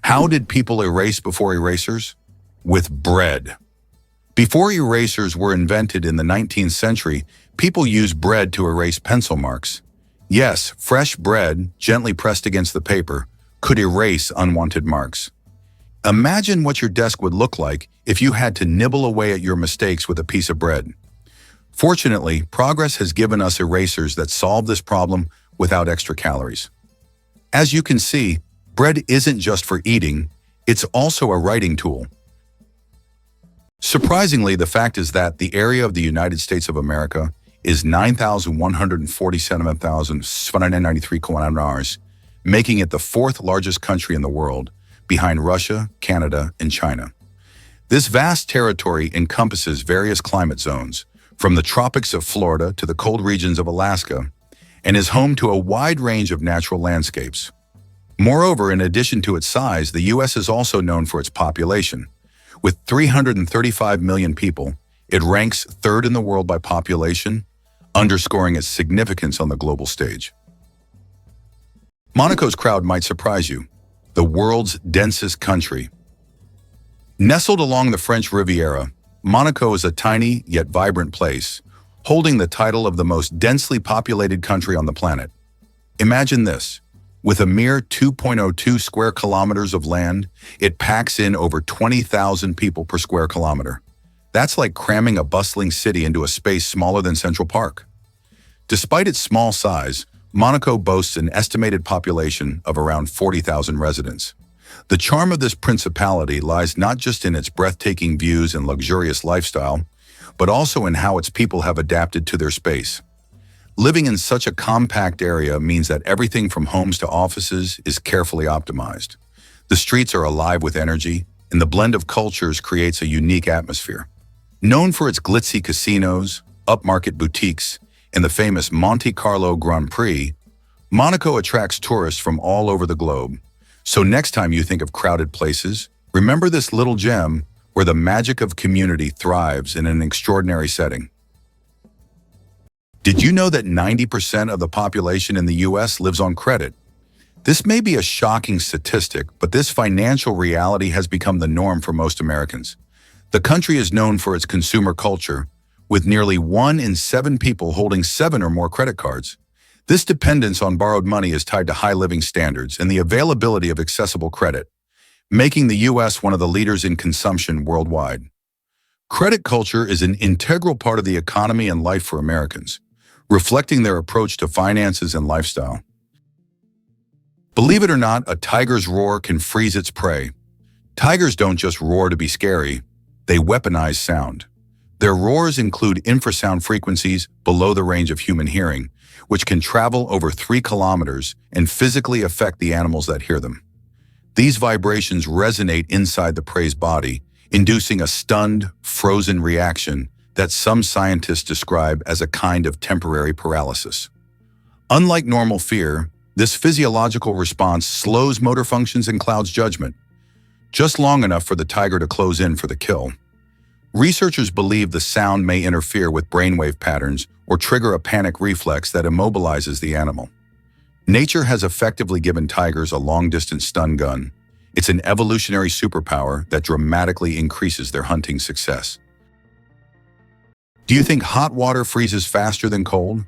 How did people erase before erasers? With bread. Before erasers were invented in the 19th century, people used bread to erase pencil marks. Yes, fresh bread, gently pressed against the paper, could erase unwanted marks. Imagine what your desk would look like if you had to nibble away at your mistakes with a piece of bread. Fortunately, progress has given us erasers that solve this problem without extra calories. As you can see, bread isn't just for eating, it's also a writing tool. Surprisingly, the fact is that the area of the United States of America is 9,147,793 kilometers, making it the fourth largest country in the world, behind Russia, Canada, and China. This vast territory encompasses various climate zones, from the tropics of Florida to the cold regions of Alaska, and is home to a wide range of natural landscapes. Moreover, in addition to its size, the U.S. is also known for its population. With 335 million people, it ranks third in the world by population, underscoring its significance on the global stage. Monaco's crowd might surprise you. The world's densest country. Nestled along the French Riviera, Monaco is a tiny yet vibrant place, holding the title of the most densely populated country on the planet. Imagine this. With a mere 2.02 square kilometers of land, it packs in over 20,000 people per square kilometer. That's like cramming a bustling city into a space smaller than Central Park. Despite its small size, Monaco boasts an estimated population of around 40,000 residents. The charm of this principality lies not just in its breathtaking views and luxurious lifestyle, but also in how its people have adapted to their space. Living in such a compact area means that everything from homes to offices is carefully optimized. The streets are alive with energy, and the blend of cultures creates a unique atmosphere. Known for its glitzy casinos, upmarket boutiques, and the famous Monte Carlo Grand Prix, Monaco attracts tourists from all over the globe. So next time you think of crowded places, remember this little gem where the magic of community thrives in an extraordinary setting. Did you know that 90% of the population in the U.S. lives on credit? This may be a shocking statistic, but this financial reality has become the norm for most Americans. The country is known for its consumer culture, with nearly 1 in 7 people holding 7 or more credit cards. This dependence on borrowed money is tied to high living standards and the availability of accessible credit, making the U.S. one of the leaders in consumption worldwide. Credit culture is an integral part of the economy and life for Americans, reflecting their approach to finances and lifestyle. Believe it or not, a tiger's roar can freeze its prey. Tigers don't just roar to be scary, they weaponize sound. Their roars include infrasound frequencies below the range of human hearing, which can travel over 3 kilometers and physically affect the animals that hear them. These vibrations resonate inside the prey's body, inducing a stunned, frozen reaction that some scientists describe as a kind of temporary paralysis. Unlike normal fear, this physiological response slows motor functions and clouds judgment, just long enough for the tiger to close in for the kill. Researchers believe the sound may interfere with brainwave patterns or trigger a panic reflex that immobilizes the animal. Nature has effectively given tigers a long-distance stun gun. It's an evolutionary superpower that dramatically increases their hunting success. Do you think hot water freezes faster than cold?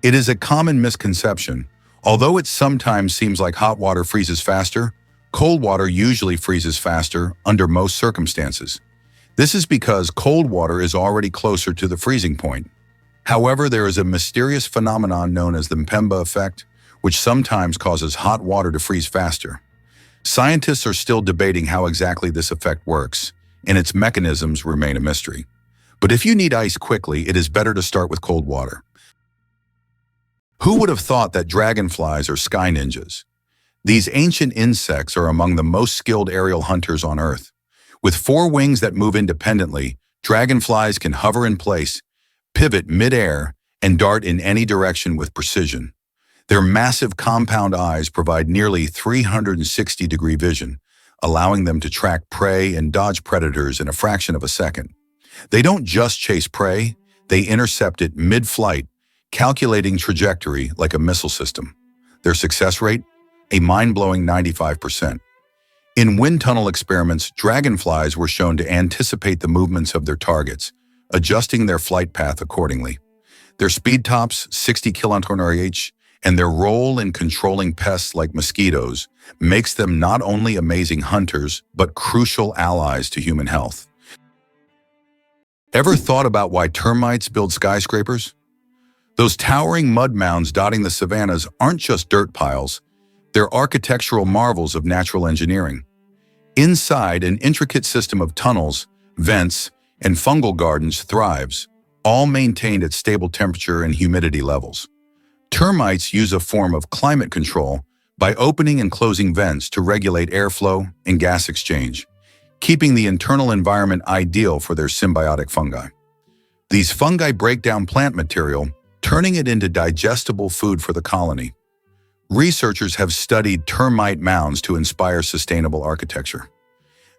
It is a common misconception. Although it sometimes seems like hot water freezes faster, cold water usually freezes faster under most circumstances. This is because cold water is already closer to the freezing point. However, there is a mysterious phenomenon known as the Mpemba effect, which sometimes causes hot water to freeze faster. Scientists are still debating how exactly this effect works, and its mechanisms remain a mystery. But if you need ice quickly, it is better to start with cold water. Who would have thought that dragonflies are sky ninjas? These ancient insects are among the most skilled aerial hunters on Earth. With 4 wings that move independently, dragonflies can hover in place, pivot mid-air, and dart in any direction with precision. Their massive compound eyes provide nearly 360-degree vision, allowing them to track prey and dodge predators in a fraction of a second. They don't just chase prey, they intercept it mid-flight, calculating trajectory like a missile system. Their success rate? A mind-blowing 95%. In wind tunnel experiments, dragonflies were shown to anticipate the movements of their targets, adjusting their flight path accordingly. Their speed tops, 60 km/h, and their role in controlling pests like mosquitoes makes them not only amazing hunters, but crucial allies to human health. Ever thought about why termites build skyscrapers? Those towering mud mounds dotting the savannas aren't just dirt piles, they're architectural marvels of natural engineering. Inside, an intricate system of tunnels, vents, and fungal gardens thrives, all maintained at stable temperature and humidity levels. Termites use a form of climate control by opening and closing vents to regulate airflow and gas exchange, keeping the internal environment ideal for their symbiotic fungi. These fungi break down plant material, turning it into digestible food for the colony. Researchers have studied termite mounds to inspire sustainable architecture.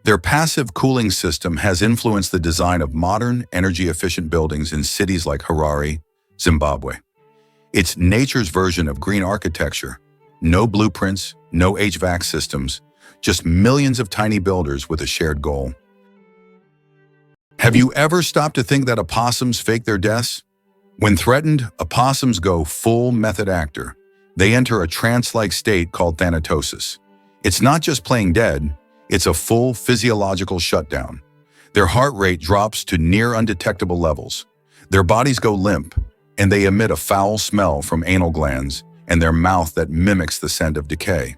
Their passive cooling system has influenced the design of modern, energy-efficient buildings in cities like Harare, Zimbabwe. It's nature's version of green architecture. No blueprints, no HVAC systems, just millions of tiny builders with a shared goal. Have you ever stopped to think that opossums fake their deaths? When threatened, opossums go full method actor. They enter a trance-like state called thanatosis. It's not just playing dead, it's a full physiological shutdown. Their heart rate drops to near undetectable levels. Their bodies go limp, and they emit a foul smell from anal glands and their mouth that mimics the scent of decay.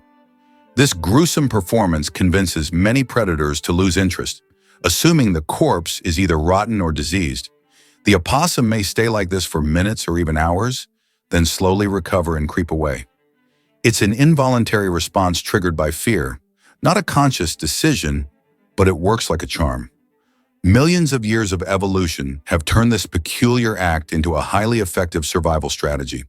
This gruesome performance convinces many predators to lose interest, assuming the corpse is either rotten or diseased. The opossum may stay like this for minutes or even hours, then slowly recover and creep away. It's an involuntary response triggered by fear, not a conscious decision, but it works like a charm. Millions of years of evolution have turned this peculiar act into a highly effective survival strategy.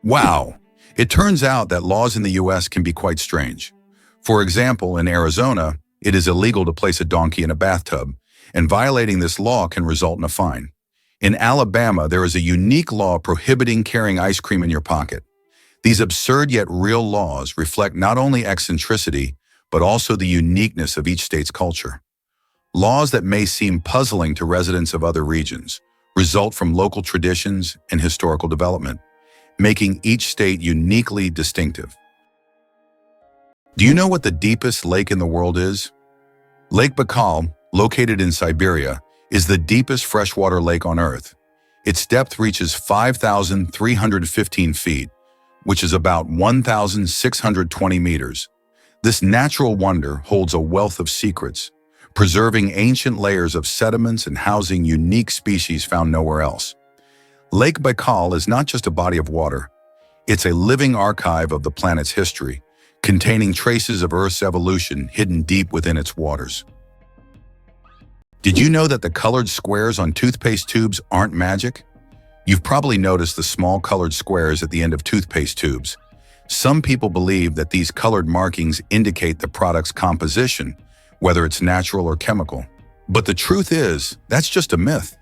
Wow! It turns out that laws in the US can be quite strange. For example, in Arizona, it is illegal to place a donkey in a bathtub, and violating this law can result in a fine. In Alabama, there is a unique law prohibiting carrying ice cream in your pocket. These absurd yet real laws reflect not only eccentricity, but also the uniqueness of each state's culture. Laws that may seem puzzling to residents of other regions result from local traditions and historical development, making each state uniquely distinctive. Do you know what the deepest lake in the world is? Lake Baikal, located in Siberia, is the deepest freshwater lake on Earth. Its depth reaches 5,315 feet, which is about 1,620 meters. This natural wonder holds a wealth of secrets, preserving ancient layers of sediments and housing unique species found nowhere else. Lake Baikal is not just a body of water. It's a living archive of the planet's history, containing traces of Earth's evolution hidden deep within its waters. Did you know that the colored squares on toothpaste tubes aren't magic? You've probably noticed the small colored squares at the end of toothpaste tubes. Some people believe that these colored markings indicate the product's composition, whether it's natural or chemical. But the truth is, that's just a myth.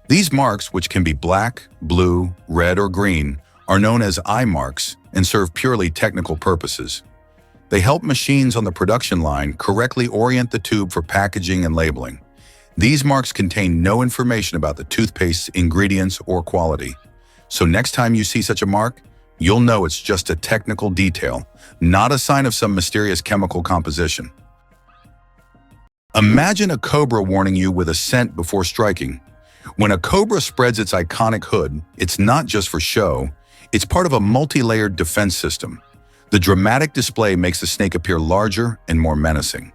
These marks, which can be black, blue, red, or green, are known as eye marks and serve purely technical purposes. They help machines on the production line correctly orient the tube for packaging and labeling. These marks contain no information about the toothpaste's ingredients or quality. So next time you see such a mark, you'll know it's just a technical detail, not a sign of some mysterious chemical composition. Imagine a cobra warning you with a scent before striking. When a cobra spreads its iconic hood, it's not just for show, it's part of a multi-layered defense system. The dramatic display makes the snake appear larger and more menacing.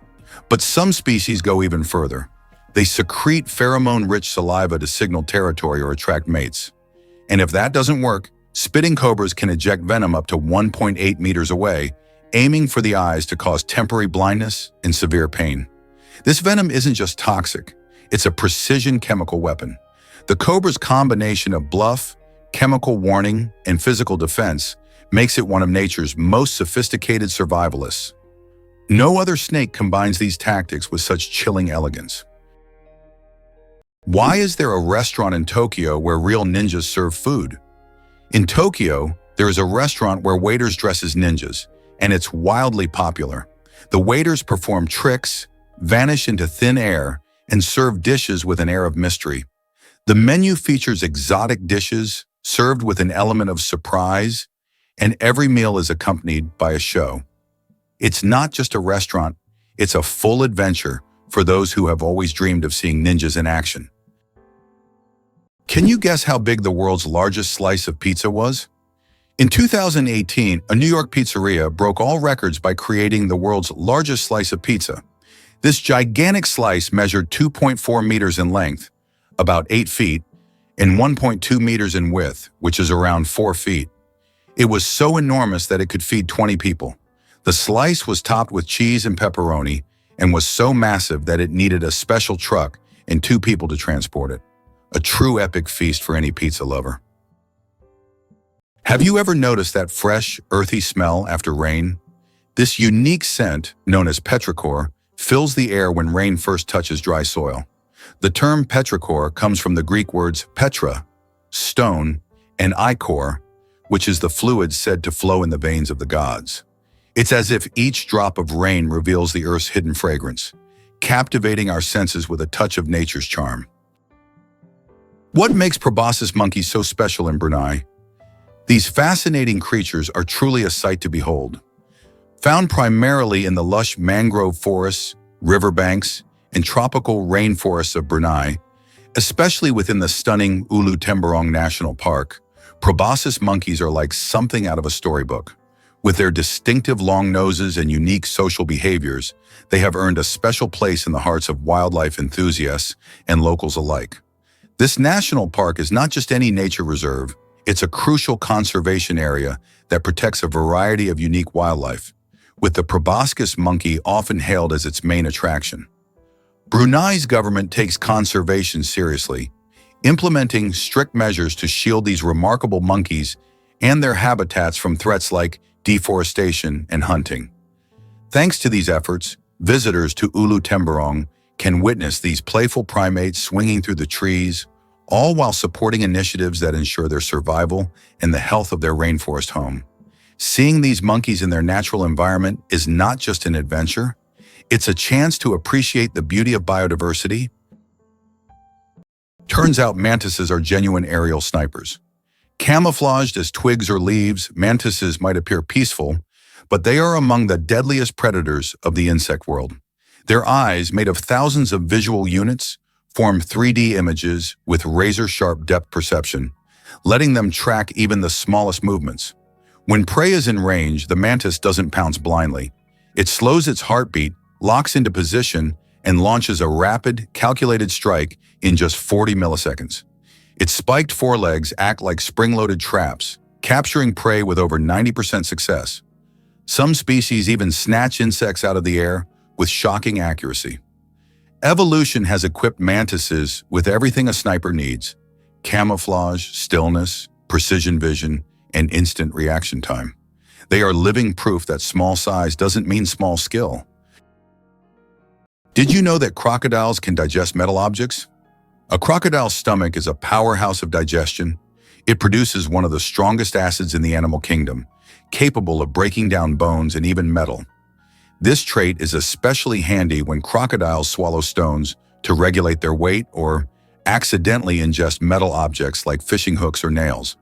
But some species go even further. They secrete pheromone-rich saliva to signal territory or attract mates. And if that doesn't work, spitting cobras can eject venom up to 1.8 meters away, aiming for the eyes to cause temporary blindness and severe pain. This venom isn't just toxic, it's a precision chemical weapon. The cobra's combination of bluff, chemical warning, and physical defense makes it one of nature's most sophisticated survivalists. No other snake combines these tactics with such chilling elegance. Why is there a restaurant in Tokyo where real ninjas serve food? In Tokyo, there is a restaurant where waiters dress as ninjas, and it's wildly popular. The waiters perform tricks, vanish into thin air, and serve dishes with an air of mystery. The menu features exotic dishes, served with an element of surprise, and every meal is accompanied by a show. It's not just a restaurant, it's a full adventure for those who have always dreamed of seeing ninjas in action. Can you guess how big the world's largest slice of pizza was? In 2018, a New York pizzeria broke all records by creating the world's largest slice of pizza. This gigantic slice measured 2.4 meters in length, about 8 feet, and 1.2 meters in width, which is around 4 feet. It was so enormous that it could feed 20 people. The slice was topped with cheese and pepperoni and was so massive that it needed a special truck and 2 people to transport it. A true epic feast for any pizza lover. Have you ever noticed that fresh, earthy smell after rain? This unique scent, known as petrichor, fills the air when rain first touches dry soil. The term petrichor comes from the Greek words petra, stone, and ichor, which is the fluid said to flow in the veins of the gods. It's as if each drop of rain reveals the earth's hidden fragrance, captivating our senses with a touch of nature's charm. What makes proboscis monkeys so special in Brunei? These fascinating creatures are truly a sight to behold. Found primarily in the lush mangrove forests, riverbanks, and tropical rainforests of Brunei, especially within the stunning Ulu Temburong National Park, proboscis monkeys are like something out of a storybook. With their distinctive long noses and unique social behaviors, they have earned a special place in the hearts of wildlife enthusiasts and locals alike. This national park is not just any nature reserve, it's a crucial conservation area that protects a variety of unique wildlife, with the proboscis monkey often hailed as its main attraction. Brunei's government takes conservation seriously, implementing strict measures to shield these remarkable monkeys and their habitats from threats like deforestation and hunting. Thanks to these efforts, visitors to Ulu Temburong can witness these playful primates swinging through the trees, all while supporting initiatives that ensure their survival and the health of their rainforest home. Seeing these monkeys in their natural environment is not just an adventure, it's a chance to appreciate the beauty of biodiversity. Turns out mantises are genuine aerial snipers. Camouflaged as twigs or leaves, mantises might appear peaceful, but they are among the deadliest predators of the insect world. Their eyes, made of thousands of visual units, form 3D images with razor-sharp depth perception, letting them track even the smallest movements. When prey is in range, the mantis doesn't pounce blindly. It slows its heartbeat, locks into position, and launches a rapid, calculated strike in just 40 milliseconds. Its spiked forelegs act like spring-loaded traps, capturing prey with over 90% success. Some species even snatch insects out of the air with shocking accuracy. Evolution has equipped mantises with everything a sniper needs: camouflage, stillness, precision vision, and instant reaction time. They are living proof that small size doesn't mean small skill. Did you know that crocodiles can digest metal objects? A crocodile's stomach is a powerhouse of digestion. It produces one of the strongest acids in the animal kingdom, capable of breaking down bones and even metal. This trait is especially handy when crocodiles swallow stones to regulate their weight or accidentally ingest metal objects like fishing hooks or nails.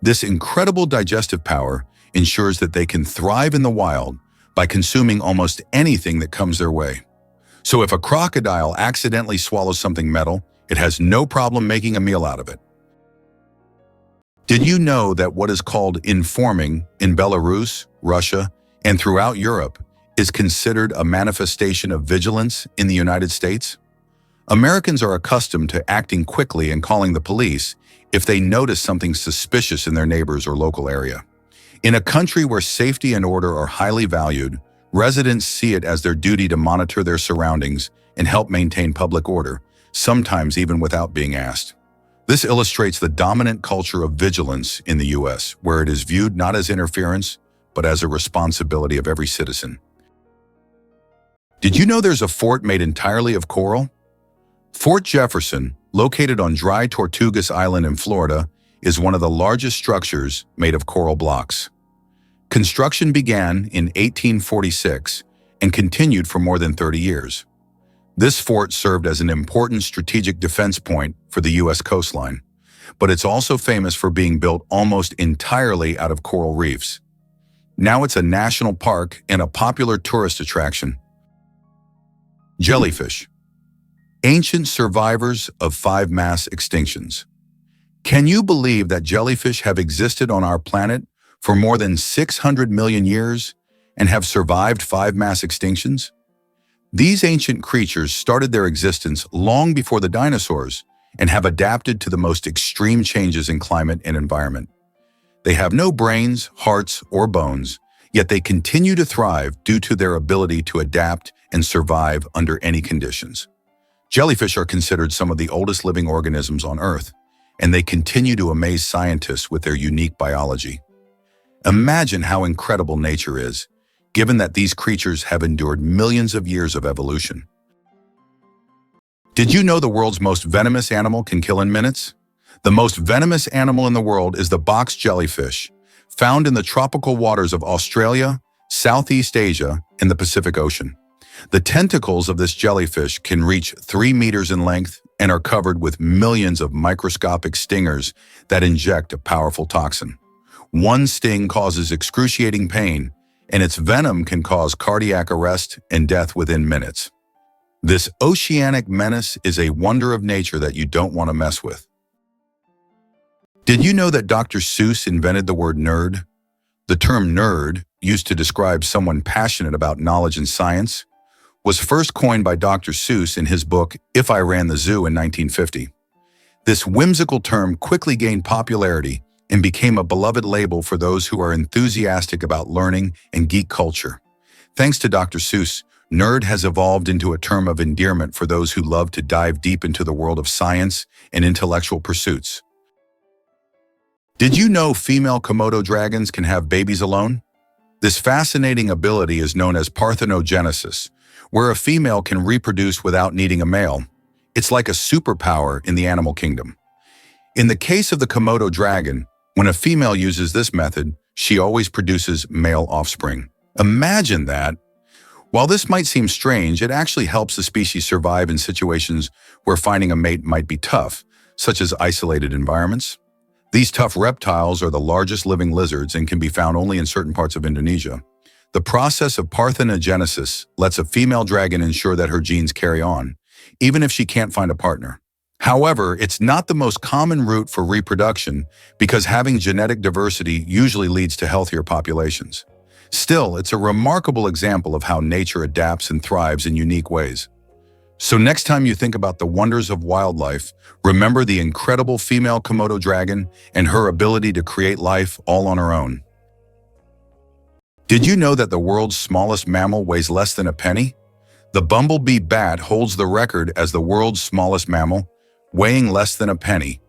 This incredible digestive power ensures that they can thrive in the wild by consuming almost anything that comes their way. So if a crocodile accidentally swallows something metal, it has no problem making a meal out of it. Did you know that what is called informing in Belarus, Russia, and throughout Europe is considered a manifestation of vigilance in the United States? Americans are accustomed to acting quickly and calling the police if they notice something suspicious in their neighbors or local area. In a country where safety and order are highly valued, residents see it as their duty to monitor their surroundings and help maintain public order, sometimes even without being asked. This illustrates the dominant culture of vigilance in the U.S., where it is viewed not as interference, but as a responsibility of every citizen. Did you know there's a fort made entirely of coral? Fort Jefferson, located on dry Tortugas Island in Florida, is one of the largest structures made of coral blocks. Construction began in 1846 and continued for more than 30 years. This fort served as an important strategic defense point for the U.S. coastline, but it's also famous for being built almost entirely out of coral reefs. Now it's a national park and a popular tourist attraction. Jellyfish. Ancient survivors of 5 mass extinctions. Can you believe that jellyfish have existed on our planet for more than 600 million years and have survived 5 mass extinctions? These ancient creatures started their existence long before the dinosaurs and have adapted to the most extreme changes in climate and environment. They have no brains, hearts, or bones, yet they continue to thrive due to their ability to adapt and survive under any conditions. Jellyfish are considered some of the oldest living organisms on Earth, and they continue to amaze scientists with their unique biology. Imagine how incredible nature is, given that these creatures have endured millions of years of evolution. Did you know the world's most venomous animal can kill in minutes? The most venomous animal in the world is the box jellyfish, found in the tropical waters of Australia, Southeast Asia, and the Pacific Ocean. The tentacles of this jellyfish can reach 3 meters in length and are covered with millions of microscopic stingers that inject a powerful toxin. One sting causes excruciating pain, and its venom can cause cardiac arrest and death within minutes. This oceanic menace is a wonder of nature that you don't want to mess with. Did you know that Dr. Seuss invented the word nerd? The term nerd, used to describe someone passionate about knowledge and science, was first coined by Dr. Seuss in his book If I Ran the Zoo in 1950. This whimsical term quickly gained popularity and became a beloved label for those who are enthusiastic about learning and geek culture. Thanks to Dr. Seuss, nerd has evolved into a term of endearment for those who love to dive deep into the world of science and intellectual pursuits. Did you know female Komodo dragons can have babies alone? This fascinating ability is known as parthenogenesis, where a female can reproduce without needing a male. It's like a superpower in the animal kingdom. In the case of the Komodo dragon, when a female uses this method, she always produces male offspring. Imagine that! While this might seem strange, it actually helps the species survive in situations where finding a mate might be tough, such as isolated environments. These tough reptiles are the largest living lizards and can be found only in certain parts of Indonesia. The process of parthenogenesis lets a female dragon ensure that her genes carry on, even if she can't find a partner. However, it's not the most common route for reproduction because having genetic diversity usually leads to healthier populations. Still, it's a remarkable example of how nature adapts and thrives in unique ways. So next time you think about the wonders of wildlife, remember the incredible female Komodo dragon and her ability to create life all on her own. Did you know that the world's smallest mammal weighs less than a penny? The bumblebee bat holds the record as the world's smallest mammal, weighing less than a penny.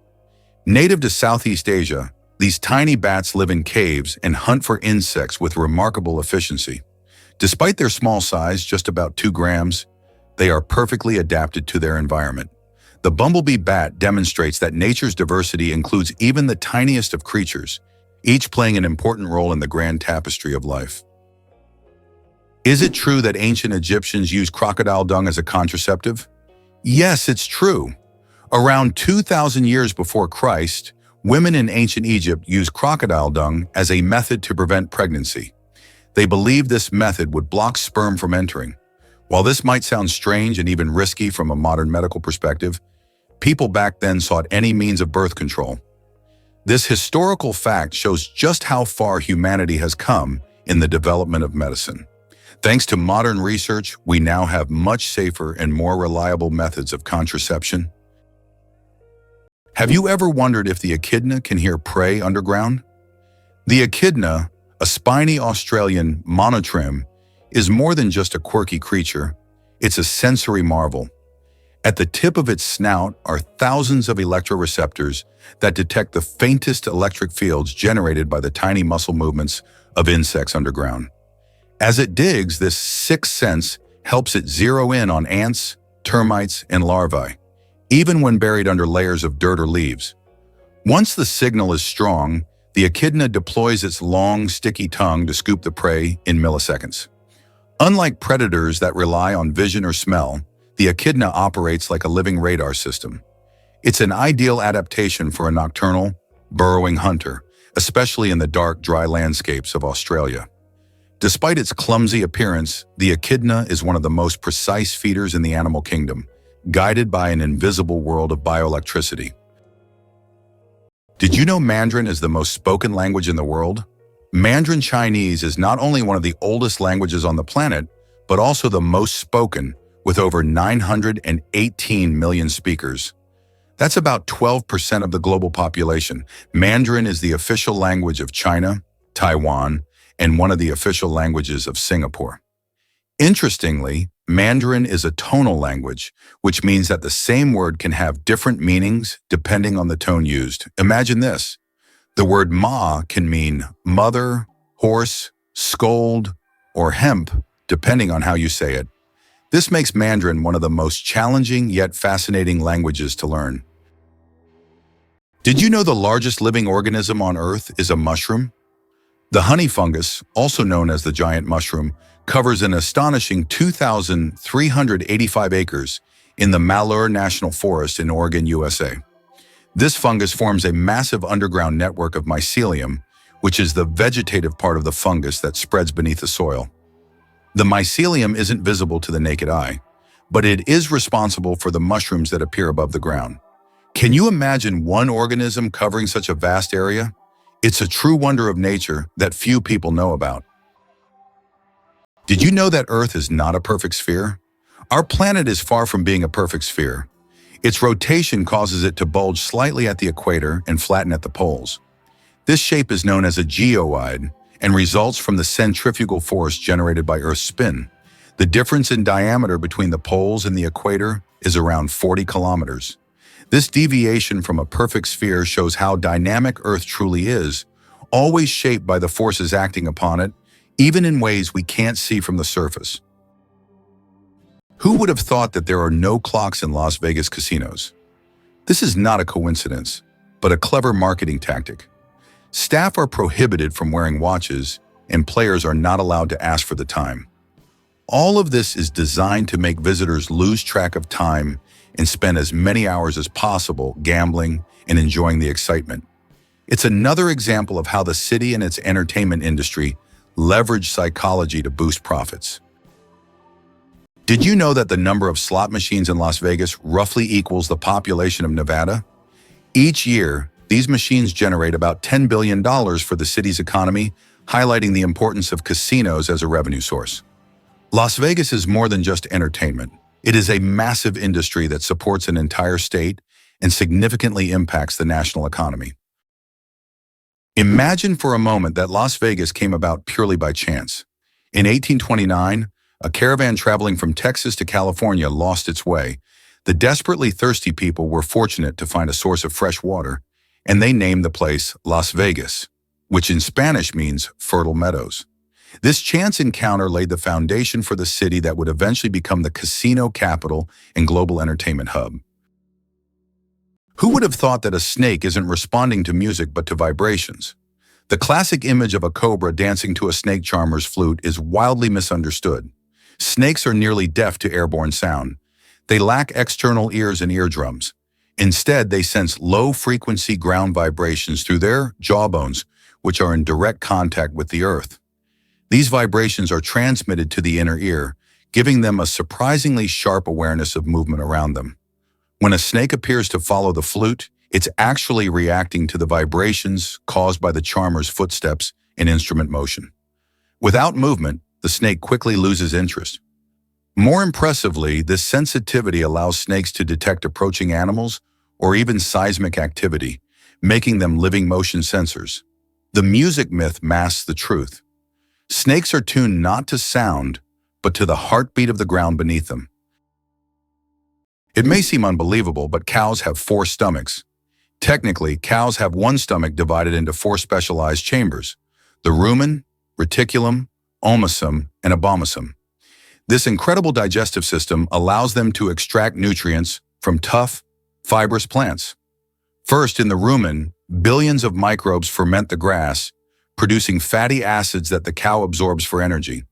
Native to Southeast Asia, these tiny bats live in caves and hunt for insects with remarkable efficiency. Despite their small size, just about 2 grams, they are perfectly adapted to their environment. The bumblebee bat demonstrates that nature's diversity includes even the tiniest of creatures, each playing an important role in the grand tapestry of life. Is it true that ancient Egyptians used crocodile dung as a contraceptive? Yes, it's true. Around 2,000 years before Christ, women in ancient Egypt used crocodile dung as a method to prevent pregnancy. They believed this method would block sperm from entering. While this might sound strange and even risky from a modern medical perspective, people back then sought any means of birth control. This historical fact shows just how far humanity has come in the development of medicine. Thanks to modern research, we now have much safer and more reliable methods of contraception. Have you ever wondered if the echidna can hear prey underground? The echidna, a spiny Australian monotrim, is more than just a quirky creature. It's a sensory marvel. At the tip of its snout are thousands of electroreceptors that detect the faintest electric fields generated by the tiny muscle movements of insects underground. As it digs, this sixth sense helps it zero in on ants, termites, and larvae, even when buried under layers of dirt or leaves. Once the signal is strong, the echidna deploys its long, sticky tongue to scoop the prey in milliseconds. Unlike predators that rely on vision or smell, the echidna operates like a living radar system. It's an ideal adaptation for a nocturnal, burrowing hunter, especially in the dark, dry landscapes of Australia. Despite its clumsy appearance, the echidna is one of the most precise feeders in the animal kingdom, guided by an invisible world of bioelectricity. Did you know Mandarin is the most spoken language in the world? Mandarin Chinese is not only one of the oldest languages on the planet, but also the most spoken, with over 918 million speakers. That's about 12% of the global population. Mandarin is the official language of China, Taiwan, and one of the official languages of Singapore. Interestingly, Mandarin is a tonal language, which means that the same word can have different meanings depending on the tone used. Imagine this. The word ma can mean mother, horse, scold, or hemp, depending on how you say it. This makes Mandarin one of the most challenging yet fascinating languages to learn. Did you know the largest living organism on Earth is a mushroom? The honey fungus, also known as the giant mushroom, covers an astonishing 2,385 acres in the Malheur National Forest in Oregon, USA. This fungus forms a massive underground network of mycelium, which is the vegetative part of the fungus that spreads beneath the soil. The mycelium isn't visible to the naked eye, but it is responsible for the mushrooms that appear above the ground. Can you imagine one organism covering such a vast area? It's a true wonder of nature that few people know about. Did you know that Earth is not a perfect sphere? Our planet is far from being a perfect sphere. Its rotation causes it to bulge slightly at the equator and flatten at the poles. This shape is known as a geoid and results from the centrifugal force generated by Earth's spin. The difference in diameter between the poles and the equator is around 40 kilometers. This deviation from a perfect sphere shows how dynamic Earth truly is, always shaped by the forces acting upon it, even in ways we can't see from the surface. Who would have thought that there are no clocks in Las Vegas casinos? This is not a coincidence, but a clever marketing tactic. Staff are prohibited from wearing watches, and players are not allowed to ask for the time. All of this is designed to make visitors lose track of time and spend as many hours as possible gambling and enjoying the excitement. It's another example of how the city and its entertainment industry leverage psychology to boost profits. Did you know that the number of slot machines in Las Vegas roughly equals the population of Nevada? Each year, these machines generate about $10 billion for the city's economy, highlighting the importance of casinos as a revenue source. Las Vegas is more than just entertainment. It is a massive industry that supports an entire state and significantly impacts the national economy. Imagine for a moment that Las Vegas came about purely by chance. In 1829, a caravan traveling from Texas to California lost its way. The desperately thirsty people were fortunate to find a source of fresh water, and they named the place Las Vegas, which in Spanish means fertile meadows. This chance encounter laid the foundation for the city that would eventually become the casino capital and global entertainment hub. Who would have thought that a snake isn't responding to music but to vibrations? The classic image of a cobra dancing to a snake charmer's flute is wildly misunderstood. Snakes are nearly deaf to airborne sound. They lack external ears and eardrums. Instead, they sense low-frequency ground vibrations through their jawbones, which are in direct contact with the earth. These vibrations are transmitted to the inner ear, giving them a surprisingly sharp awareness of movement around them. When a snake appears to follow the flute, it's actually reacting to the vibrations caused by the charmer's footsteps and instrument motion. Without movement, the snake quickly loses interest. More impressively, this sensitivity allows snakes to detect approaching animals or even seismic activity, making them living motion sensors. The music myth masks the truth. Snakes are tuned not to sound, but to the heartbeat of the ground beneath them. It may seem unbelievable, but cows have 4 stomachs. Technically, cows have one stomach divided into 4 specialized chambers: the rumen, reticulum, omasum, and abomasum. This incredible digestive system allows them to extract nutrients from tough, fibrous plants. First, in the rumen, billions of microbes ferment the grass, producing fatty acids that the cow absorbs for energy.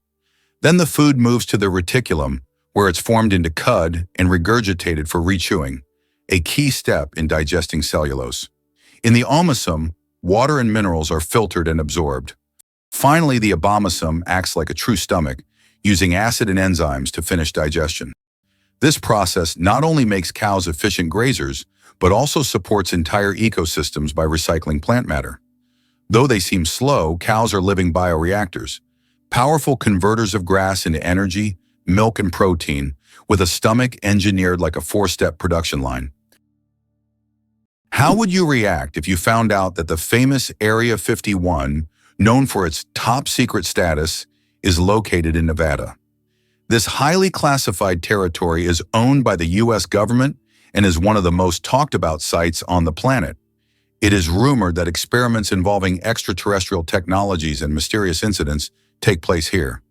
Then the food moves to the reticulum, where it's formed into cud and regurgitated for rechewing, a key step in digesting cellulose. In the omasum, water and minerals are filtered and absorbed. Finally, the abomasum acts like a true stomach, using acid and enzymes to finish digestion. This process not only makes cows efficient grazers, but also supports entire ecosystems by recycling plant matter. Though they seem slow, cows are living bioreactors, powerful converters of grass into energy, milk, and protein, with a stomach engineered like a four-step production line. How would you react if you found out that the famous Area 51, known for its top-secret status, is located in Nevada? This highly classified territory is owned by the U.S. government and is one of the most talked-about sites on the planet. It is rumored that experiments involving extraterrestrial technologies and mysterious incidents take place here.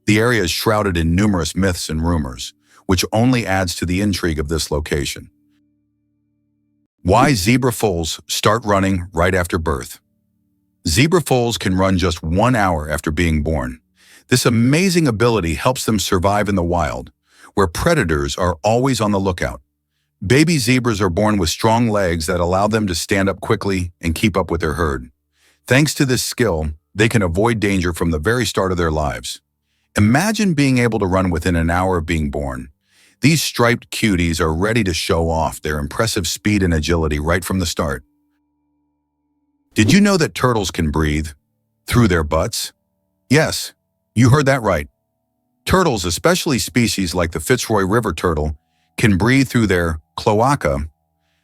The area is shrouded in numerous myths and rumors, which only adds to the intrigue of this location. Why zebra foals start running right after birth. Zebra foals can run just 1 hour after being born. This amazing ability helps them survive in the wild, where predators are always on the lookout. Baby zebras are born with strong legs that allow them to stand up quickly and keep up with their herd. Thanks to this skill, they can avoid danger from the very start of their lives. Imagine being able to run within an hour of being born. These striped cuties are ready to show off their impressive speed and agility right from the start. Did you know that turtles can breathe through their butts? Yes, you heard that right. Turtles, especially species like the Fitzroy River turtle, can breathe through their cloaca,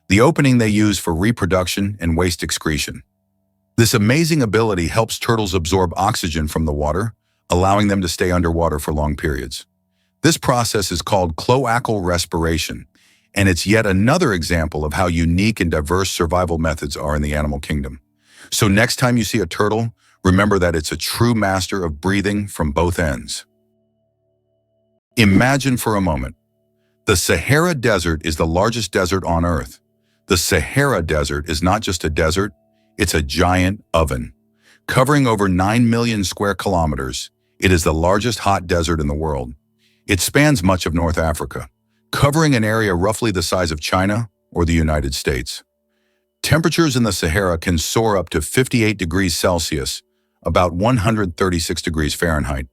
the opening they use for reproduction and waste excretion. This amazing ability helps turtles absorb oxygen from the water, allowing them to stay underwater for long periods. This process is called cloacal respiration, and it's yet another example of how unique and diverse survival methods are in the animal kingdom. So next time you see a turtle, remember that it's a true master of breathing from both ends. Imagine for a moment. The Sahara Desert is the largest desert on Earth. The Sahara Desert is not just a desert, it's a giant oven. Covering over 9 million square kilometers, it is the largest hot desert in the world. It spans much of North Africa, covering an area roughly the size of China or the United States. Temperatures in the Sahara can soar up to 58 degrees Celsius, about 136 degrees Fahrenheit,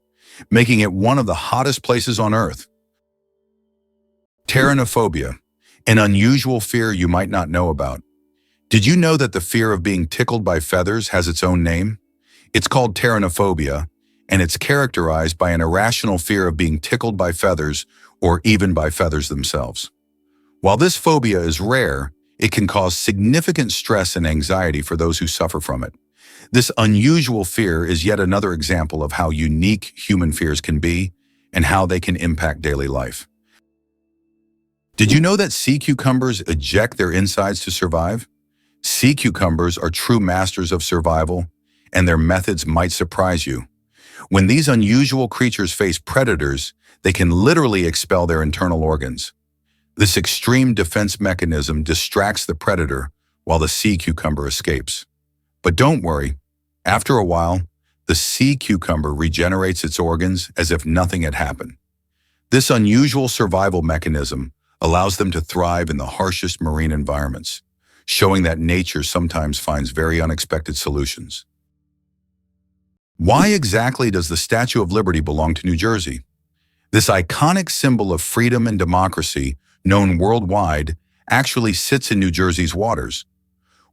making it one of the hottest places on Earth. Pteronophobia, an unusual fear you might not know about. Did you know that the fear of being tickled by feathers has its own name? It's called pteronophobia, and it's characterized by an irrational fear of being tickled by feathers or even by feathers themselves. While this phobia is rare, it can cause significant stress and anxiety for those who suffer from it. This unusual fear is yet another example of how unique human fears can be and how they can impact daily life. Did you know that sea cucumbers eject their insides to survive? Sea cucumbers are true masters of survival, and their methods might surprise you. When these unusual creatures face predators, they can literally expel their internal organs. This extreme defense mechanism distracts the predator while the sea cucumber escapes. But don't worry, after a while, the sea cucumber regenerates its organs as if nothing had happened. This unusual survival mechanism allows them to thrive in the harshest marine environments, showing that nature sometimes finds very unexpected solutions. Why exactly does the Statue of Liberty belong to New Jersey? This iconic symbol of freedom and democracy, known worldwide, actually sits in New Jersey's waters.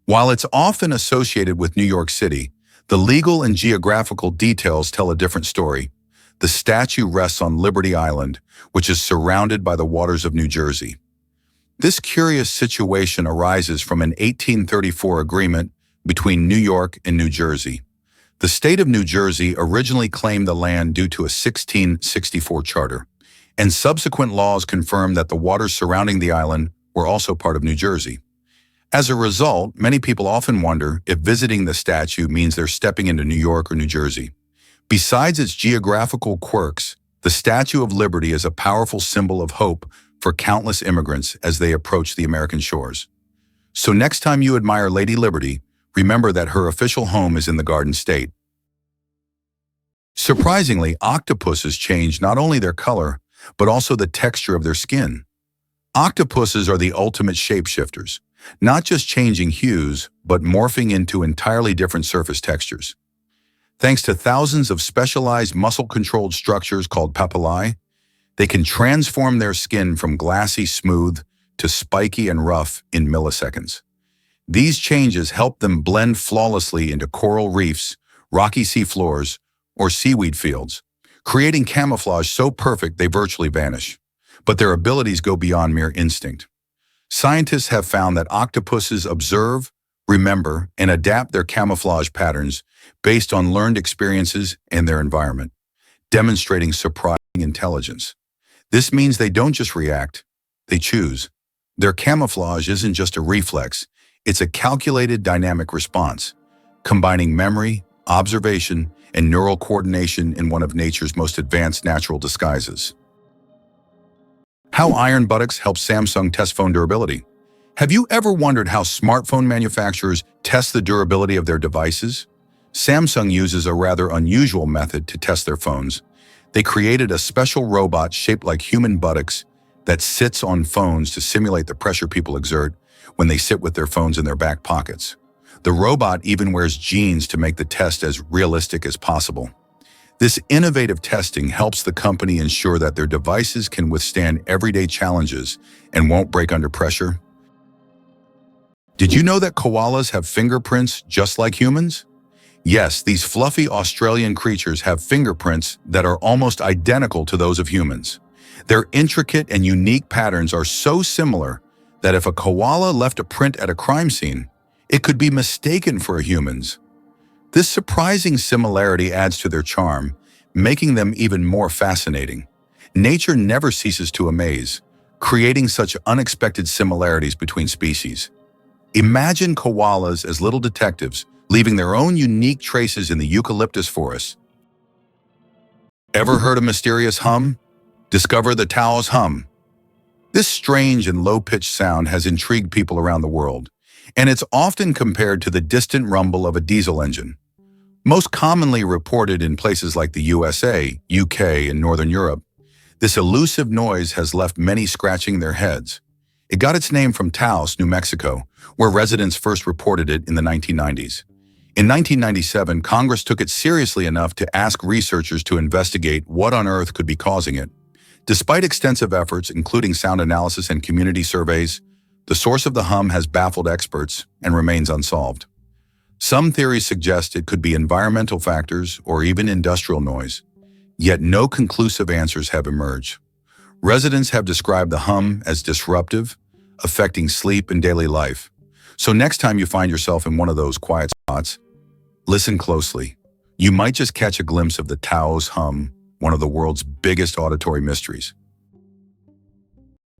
While it's often associated with New York City, the legal and geographical details tell a different story. The statue rests on Liberty Island, which is surrounded by the waters of New Jersey. This curious situation arises from an 1834 agreement between New York and New Jersey. The state of New Jersey originally claimed the land due to a 1664 charter, and subsequent laws confirmed that the waters surrounding the island were also part of New Jersey. As a result, many people often wonder if visiting the statue means they're stepping into New York or New Jersey. Besides its geographical quirks, the Statue of Liberty is a powerful symbol of hope for countless immigrants as they approach the American shores. So next time you admire Lady Liberty, remember that her official home is in the Garden State. Surprisingly, octopuses change not only their color, but also the texture of their skin. Octopuses are the ultimate shapeshifters, not just changing hues, but morphing into entirely different surface textures. Thanks to thousands of specialized muscle-controlled structures called papillae, they can transform their skin from glassy smooth to spiky and rough in milliseconds. These changes help them blend flawlessly into coral reefs, rocky seafloors, or seaweed fields, creating camouflage so perfect they virtually vanish. But their abilities go beyond mere instinct. Scientists have found that octopuses observe, remember, and adapt their camouflage patterns based on learned experiences and their environment, demonstrating surprising intelligence. This means they don't just react, they choose. Their camouflage isn't just a reflex, it's a calculated dynamic response, combining memory, observation, and neural coordination in one of nature's most advanced natural disguises. How iron buttocks help Samsung test phone durability. Have you ever wondered how smartphone manufacturers test the durability of their devices? Samsung uses a rather unusual method to test their phones. They created a special robot shaped like human buttocks that sits on phones to simulate the pressure people exert when they sit with their phones in their back pockets. The robot even wears jeans to make the test as realistic as possible. This innovative testing helps the company ensure that their devices can withstand everyday challenges and won't break under pressure. Did you know that koalas have fingerprints just like humans? Yes, these fluffy Australian creatures have fingerprints that are almost identical to those of humans. Their intricate and unique patterns are so similar that if a koala left a print at a crime scene, it could be mistaken for a human's. This surprising similarity adds to their charm, making them even more fascinating. Nature never ceases to amaze, creating such unexpected similarities between species. Imagine koalas as little detectives, leaving their own unique traces in the eucalyptus forest. Ever heard a mysterious hum? Discover the Tao's hum. This strange and low-pitched sound has intrigued people around the world, and it's often compared to the distant rumble of a diesel engine. Most commonly reported in places like the USA, UK, and Northern Europe, this elusive noise has left many scratching their heads. It got its name from Taos, New Mexico, where residents first reported it in the 1990s. In 1997, Congress took it seriously enough to ask researchers to investigate what on earth could be causing it. Despite extensive efforts, including sound analysis and community surveys, the source of the hum has baffled experts and remains unsolved. Some theories suggest it could be environmental factors or even industrial noise, yet no conclusive answers have emerged. Residents have described the hum as disruptive, affecting sleep and daily life. So next time you find yourself in one of those quiet spots, listen closely. You might just catch a glimpse of the Tao's hum, one of the world's biggest auditory mysteries.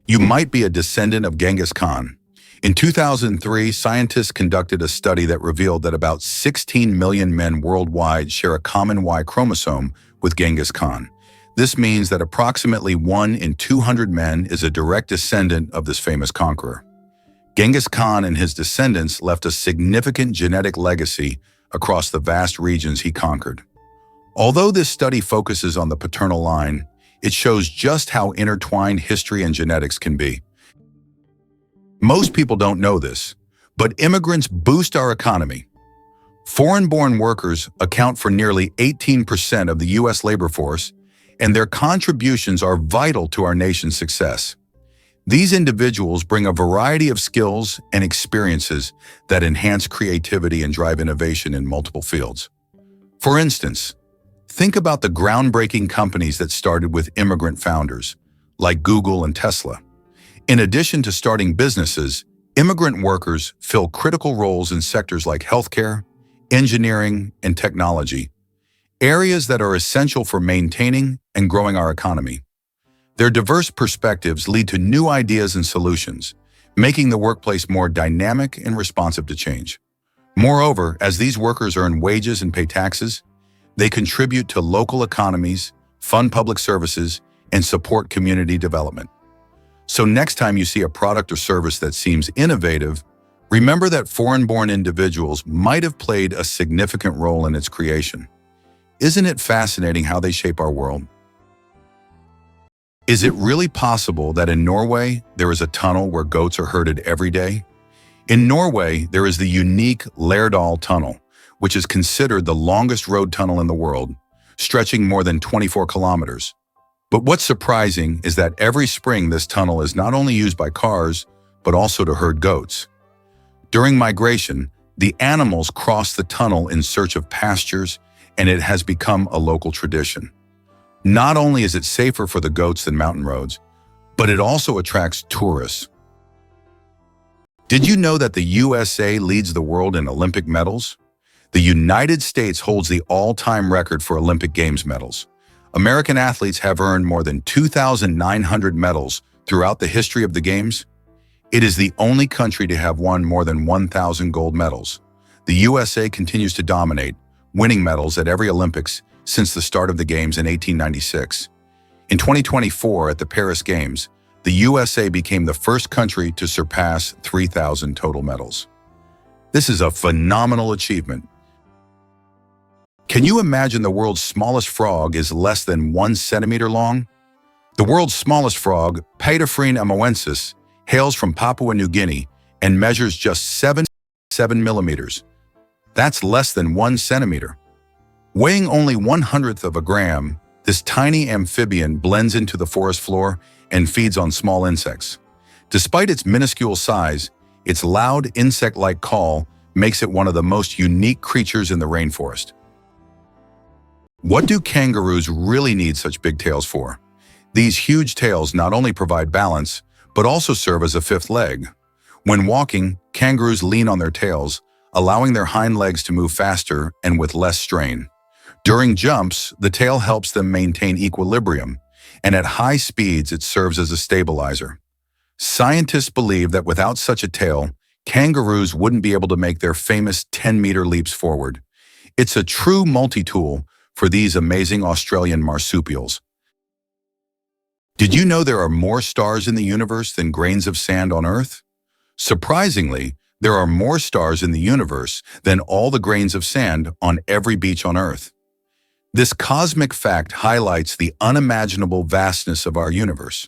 You might be a descendant of Genghis Khan. In 2003, scientists conducted a study that revealed that about 16 million men worldwide share a common Y chromosome with Genghis Khan. This means that approximately 1 in 200 men is a direct descendant of this famous conqueror. Genghis Khan and his descendants left a significant genetic legacy across the vast regions he conquered. Although this study focuses on the paternal line, it shows just how intertwined history and genetics can be. Most people don't know this, but immigrants boost our economy. Foreign-born workers account for nearly 18% of the U.S. labor force, and their contributions are vital to our nation's success. These individuals bring a variety of skills and experiences that enhance creativity and drive innovation in multiple fields. For instance, think about the groundbreaking companies that started with immigrant founders, like Google and Tesla. In addition to starting businesses, immigrant workers fill critical roles in sectors like healthcare, engineering, and technology, areas that are essential for maintaining and growing our economy. Their diverse perspectives lead to new ideas and solutions, making the workplace more dynamic and responsive to change. Moreover, as these workers earn wages and pay taxes, they contribute to local economies, fund public services, and support community development. So next time you see a product or service that seems innovative, remember that foreign-born individuals might have played a significant role in its creation. Isn't it fascinating how they shape our world? Is it really possible that in Norway, there is a tunnel where goats are herded every day? In Norway, there is the unique Lærdal Tunnel, which is considered the longest road tunnel in the world, stretching more than 24 kilometers. But what's surprising is that every spring this tunnel is not only used by cars, but also to herd goats. During migration, the animals cross the tunnel in search of pastures, and it has become a local tradition. Not only is it safer for the goats than mountain roads, but it also attracts tourists. Did you know that the USA leads the world in Olympic medals? The United States holds the all-time record for Olympic Games medals. American athletes have earned more than 2,900 medals throughout the history of the Games. It is the only country to have won more than 1,000 gold medals. The USA continues to dominate, winning medals at every Olympics since the start of the Games in 1896. In 2024, at the Paris Games, the USA became the first country to surpass 3,000 total medals. This is a phenomenal achievement. Can you imagine the world's smallest frog is less than 1 centimeter long? The world's smallest frog, Paedophryne amoensis, hails from Papua New Guinea and measures just 7 millimeters. That's less than 1 centimeter. Weighing only 1/100th of a gram, this tiny amphibian blends into the forest floor and feeds on small insects. Despite its minuscule size, its loud insect-like call makes it one of the most unique creatures in the rainforest. What do kangaroos really need such big tails for? These huge tails not only provide balance, but also serve as a fifth leg. When walking, kangaroos lean on their tails, allowing their hind legs to move faster and with less strain. During jumps, the tail helps them maintain equilibrium, and at high speeds it serves as a stabilizer. Scientists believe that without such a tail, kangaroos wouldn't be able to make their famous 10-meter leaps forward. It's a true multi-tool for these amazing Australian marsupials. Did you know there are more stars in the universe than grains of sand on Earth? Surprisingly, there are more stars in the universe than all the grains of sand on every beach on Earth. This cosmic fact highlights the unimaginable vastness of our universe.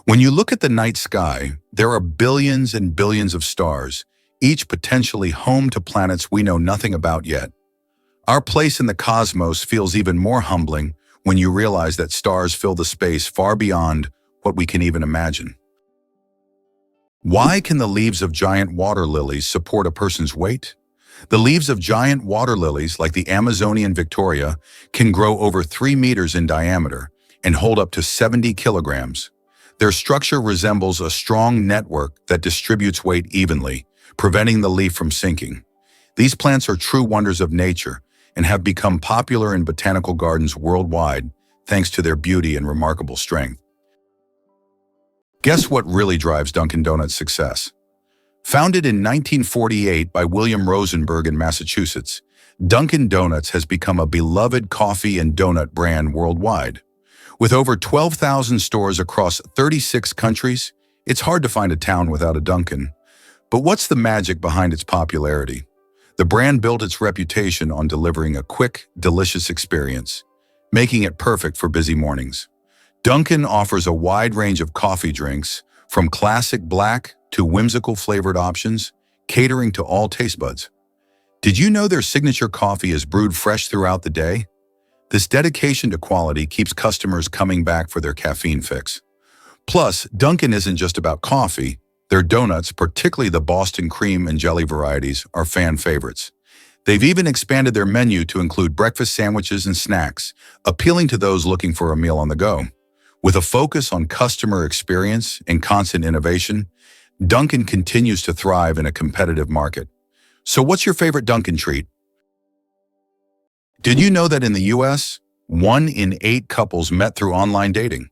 When you look at the night sky, there are billions and billions of stars, each potentially home to planets we know nothing about yet. Our place in the cosmos feels even more humbling when you realize that stars fill the space far beyond what we can even imagine. Why can the leaves of giant water lilies support a person's weight? The leaves of giant water lilies, like the Amazonian Victoria, can grow over 3 meters in diameter and hold up to 70 kilograms. Their structure resembles a strong network that distributes weight evenly, preventing the leaf from sinking. These plants are true wonders of nature and have become popular in botanical gardens worldwide thanks to their beauty and remarkable strength. Guess what really drives Dunkin' Donuts' success? Founded in 1948 by William Rosenberg in Massachusetts, Dunkin' Donuts has become a beloved coffee and donut brand worldwide. With over 12,000 stores across 36 countries, it's hard to find a town without a Dunkin'. But what's the magic behind its popularity? The brand built its reputation on delivering a quick, delicious experience, making it perfect for busy mornings. Dunkin' offers a wide range of coffee drinks, from classic black to whimsical flavored options, catering to all taste buds. Did you know their signature coffee is brewed fresh throughout the day? This dedication to quality keeps customers coming back for their caffeine fix. Plus, Dunkin' isn't just about coffee. Their donuts, particularly the Boston cream and jelly varieties, are fan favorites. They've even expanded their menu to include breakfast sandwiches and snacks, appealing to those looking for a meal on the go. With a focus on customer experience and constant innovation, Dunkin' continues to thrive in a competitive market. So what's your favorite Dunkin' treat? Did you know that in the US, 1 in 8 couples met through online dating?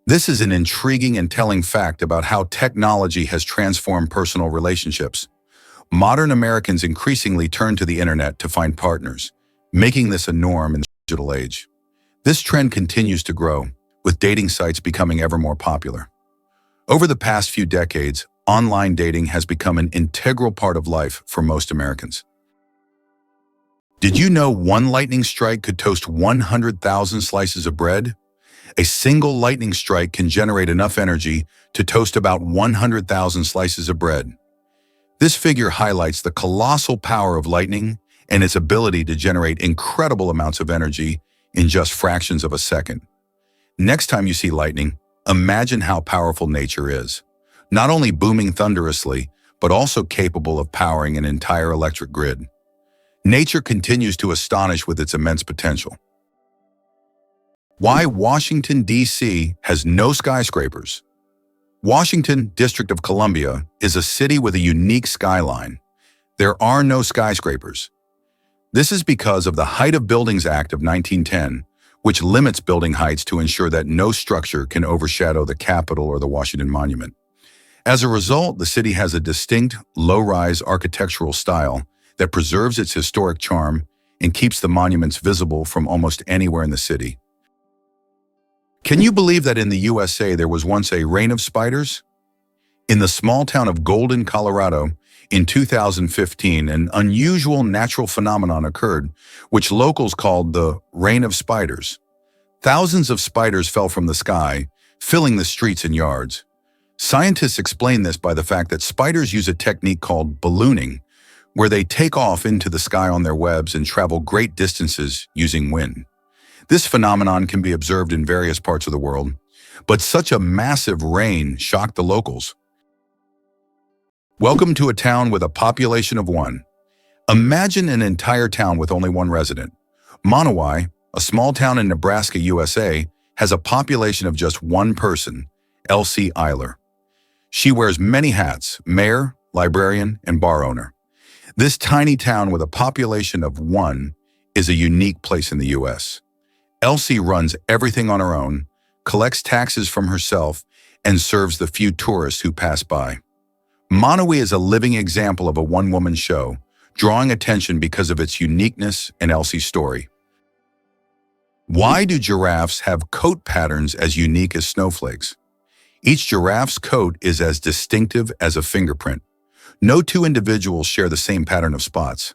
This is an intriguing and telling fact about how technology has transformed personal relationships. Modern Americans increasingly turn to the internet to find partners, making this a norm in the digital age. This trend continues to grow, with dating sites becoming ever more popular. Over the past few decades, online dating has become an integral part of life for most Americans. Did you know one lightning strike could toast 100,000 slices of bread? A single lightning strike can generate enough energy to toast about 100,000 slices of bread. This figure highlights the colossal power of lightning and its ability to generate incredible amounts of energy in just fractions of a second. Next time you see lightning, imagine how powerful nature is. Not only booming thunderously, but also capable of powering an entire electric grid. Nature continues to astonish with its immense potential. Why Washington, D.C. has no skyscrapers. Washington, District of Columbia, is a city with a unique skyline. There are no skyscrapers. This is because of the Height of Buildings Act of 1910, which limits building heights to ensure that no structure can overshadow the Capitol or the Washington Monument. As a result, the city has a distinct, low-rise architectural style that preserves its historic charm and keeps the monuments visible from almost anywhere in the city. Can you believe that in the USA there was once a reign of spiders? In the small town of Golden, Colorado, in 2015, an unusual natural phenomenon occurred, which locals called the reign of spiders. Thousands of spiders fell from the sky, filling the streets and yards. Scientists explain this by the fact that spiders use a technique called ballooning, where they take off into the sky on their webs and travel great distances using wind. This phenomenon can be observed in various parts of the world, but such a massive rain shocked the locals. Welcome to a town with a population of 1. Imagine an entire town with only 1 resident. Monowai, a small town in Nebraska, USA, has a population of just 1 person, Elsie Eiler. She wears many hats: mayor, librarian, and bar owner. This tiny town with a population of 1 is a unique place in the U.S. Elsie runs everything on her own, collects taxes from herself, and serves the few tourists who pass by. Monowai is a living example of a one-woman show, drawing attention because of its uniqueness and Elsie's story. Why do giraffes have coat patterns as unique as snowflakes? Each giraffe's coat is as distinctive as a fingerprint. No 2 individuals share the same pattern of spots.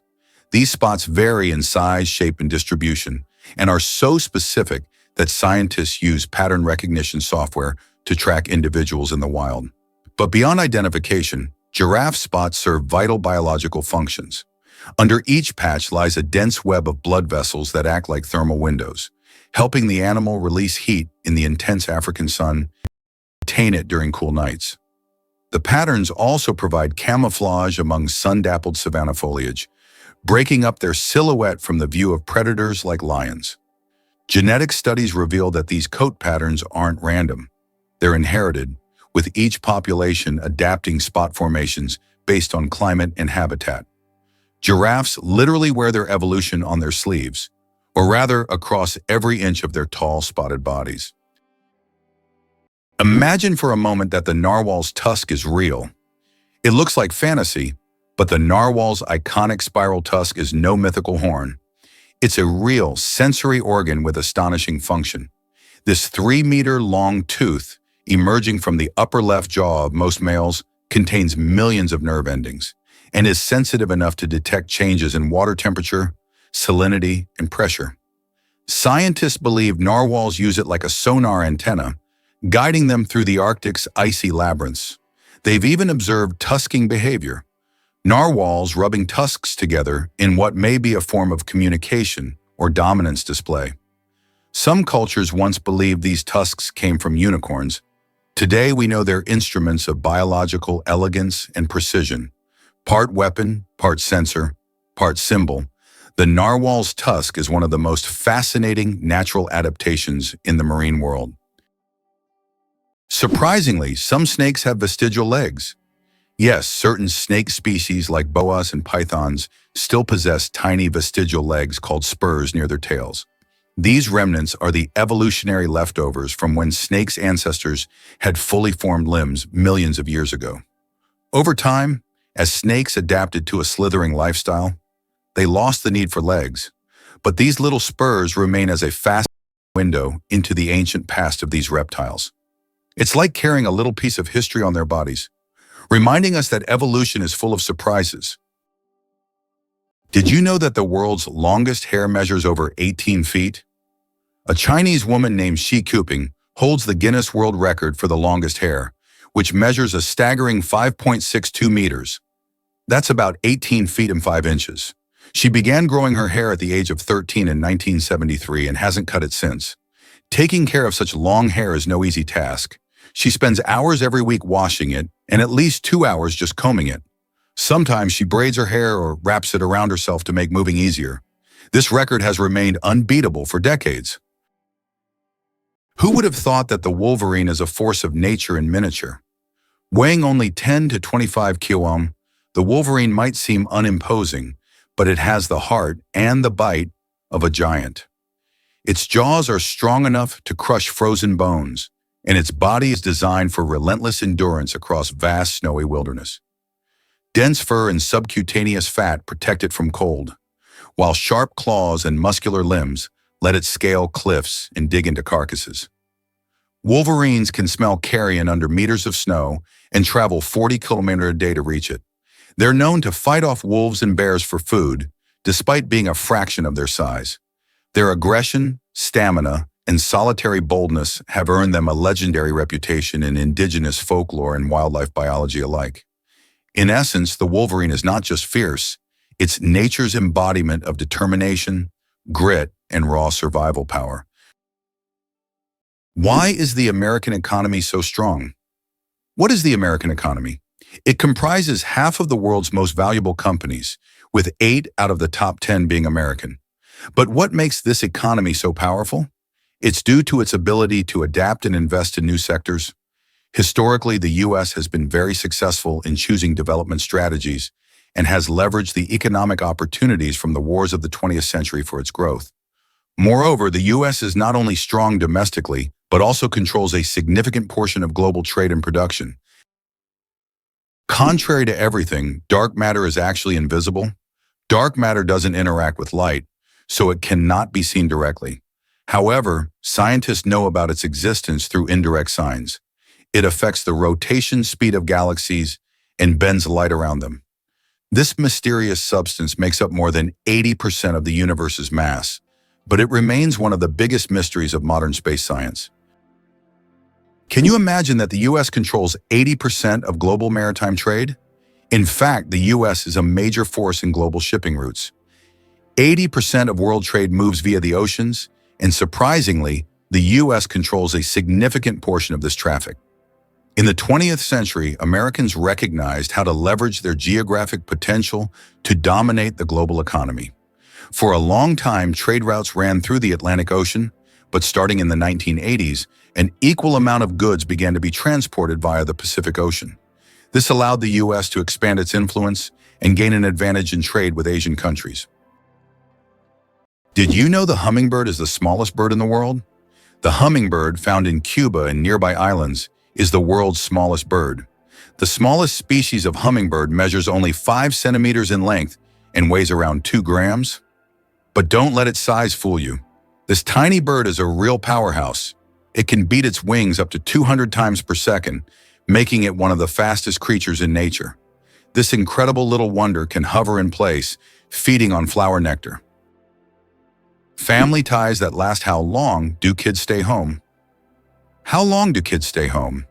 These spots vary in size, shape, and distribution, and are so specific that scientists use pattern recognition software to track individuals in the wild. But beyond identification, giraffe spots serve vital biological functions. Under each patch lies a dense web of blood vessels that act like thermal windows, helping the animal release heat in the intense African sun and retain it during cool nights. The patterns also provide camouflage among sun-dappled savanna foliage, breaking up their silhouette from the view of predators like lions. Genetic studies reveal that these coat patterns aren't random. They're inherited, with each population adapting spot formations based on climate and habitat. Giraffes literally wear their evolution on their sleeves, or rather across every inch of their tall, spotted bodies. Imagine for a moment that the narwhal's tusk is real. It looks like fantasy, but the narwhal's iconic spiral tusk is no mythical horn. It's a real sensory organ with astonishing function. This 3-meter-long tooth, emerging from the upper left jaw of most males, contains millions of nerve endings and is sensitive enough to detect changes in water temperature, salinity, and pressure. Scientists believe narwhals use it like a sonar antenna, guiding them through the Arctic's icy labyrinths. They've even observed tusking behavior, narwhals rubbing tusks together in what may be a form of communication or dominance display. Some cultures once believed these tusks came from unicorns. Today we know they're instruments of biological elegance and precision. Part weapon, part sensor, part symbol, the narwhal's tusk is one of the most fascinating natural adaptations in the marine world. Surprisingly, some snakes have vestigial legs. Yes, certain snake species like boas and pythons still possess tiny vestigial legs called spurs near their tails. These remnants are the evolutionary leftovers from when snakes' ancestors had fully formed limbs millions of years ago. Over time, as snakes adapted to a slithering lifestyle, they lost the need for legs, but these little spurs remain as a fascinating window into the ancient past of these reptiles. It's like carrying a little piece of history on their bodies, reminding us that evolution is full of surprises. Did you know that the world's longest hair measures over 18 feet? A Chinese woman named Shi Kuping holds the Guinness World Record for the longest hair, which measures a staggering 5.62 meters. That's about 18 feet and 5 inches. She began growing her hair at the age of 13 in 1973 and hasn't cut it since. Taking care of such long hair is no easy task. She spends hours every week washing it and at least 2 hours just combing it. Sometimes she braids her hair or wraps it around herself to make moving easier. This record has remained unbeatable for decades. Who would have thought that the wolverine is a force of nature in miniature? Weighing only 10 to 25 kg, the wolverine might seem unimposing, but it has the heart and the bite of a giant. Its jaws are strong enough to crush frozen bones, and its body is designed for relentless endurance across vast snowy wilderness. Dense fur and subcutaneous fat protect it from cold, while sharp claws and muscular limbs let it scale cliffs and dig into carcasses. Wolverines can smell carrion under meters of snow and travel 40 kilometers a day to reach it. They're known to fight off wolves and bears for food, despite being a fraction of their size. Their aggression, stamina, and solitary boldness have earned them a legendary reputation in indigenous folklore and wildlife biology alike. In essence, the wolverine is not just fierce, it's nature's embodiment of determination, grit, and raw survival power. Why is the American economy so strong? What is the American economy? It comprises half of the world's most valuable companies, with 8 out of the top 10 being American. But what makes this economy so powerful? It's due to its ability to adapt and invest in new sectors. Historically, the U.S. has been very successful in choosing development strategies and has leveraged the economic opportunities from the wars of the 20th century for its growth. Moreover, the U.S. is not only strong domestically, but also controls a significant portion of global trade and production. Contrary to everything, dark matter is actually invisible. Dark matter doesn't interact with light, so it cannot be seen directly. However, scientists know about its existence through indirect signs. It affects the rotation speed of galaxies and bends light around them. This mysterious substance makes up more than 80% of the universe's mass, but it remains one of the biggest mysteries of modern space science. Can you imagine that the U.S. controls 80% of global maritime trade? In fact, the U.S. is a major force in global shipping routes. 80% of world trade moves via the oceans, and surprisingly, the U.S. controls a significant portion of this traffic. In the 20th century, Americans recognized how to leverage their geographic potential to dominate the global economy. For a long time, trade routes ran through the Atlantic Ocean, but starting in the 1980s, an equal amount of goods began to be transported via the Pacific Ocean. This allowed the U.S. to expand its influence and gain an advantage in trade with Asian countries. Did you know the hummingbird is the smallest bird in the world? The hummingbird, found in Cuba and nearby islands, is the world's smallest bird. The smallest species of hummingbird measures only 5 centimeters in length and weighs around 2 grams. But don't let its size fool you. This tiny bird is a real powerhouse. It can beat its wings up to 200 times per second, making it one of the fastest creatures in nature. This incredible little wonder can hover in place, feeding on flower nectar. Family ties that last. How long do kids stay home? How long do kids stay home?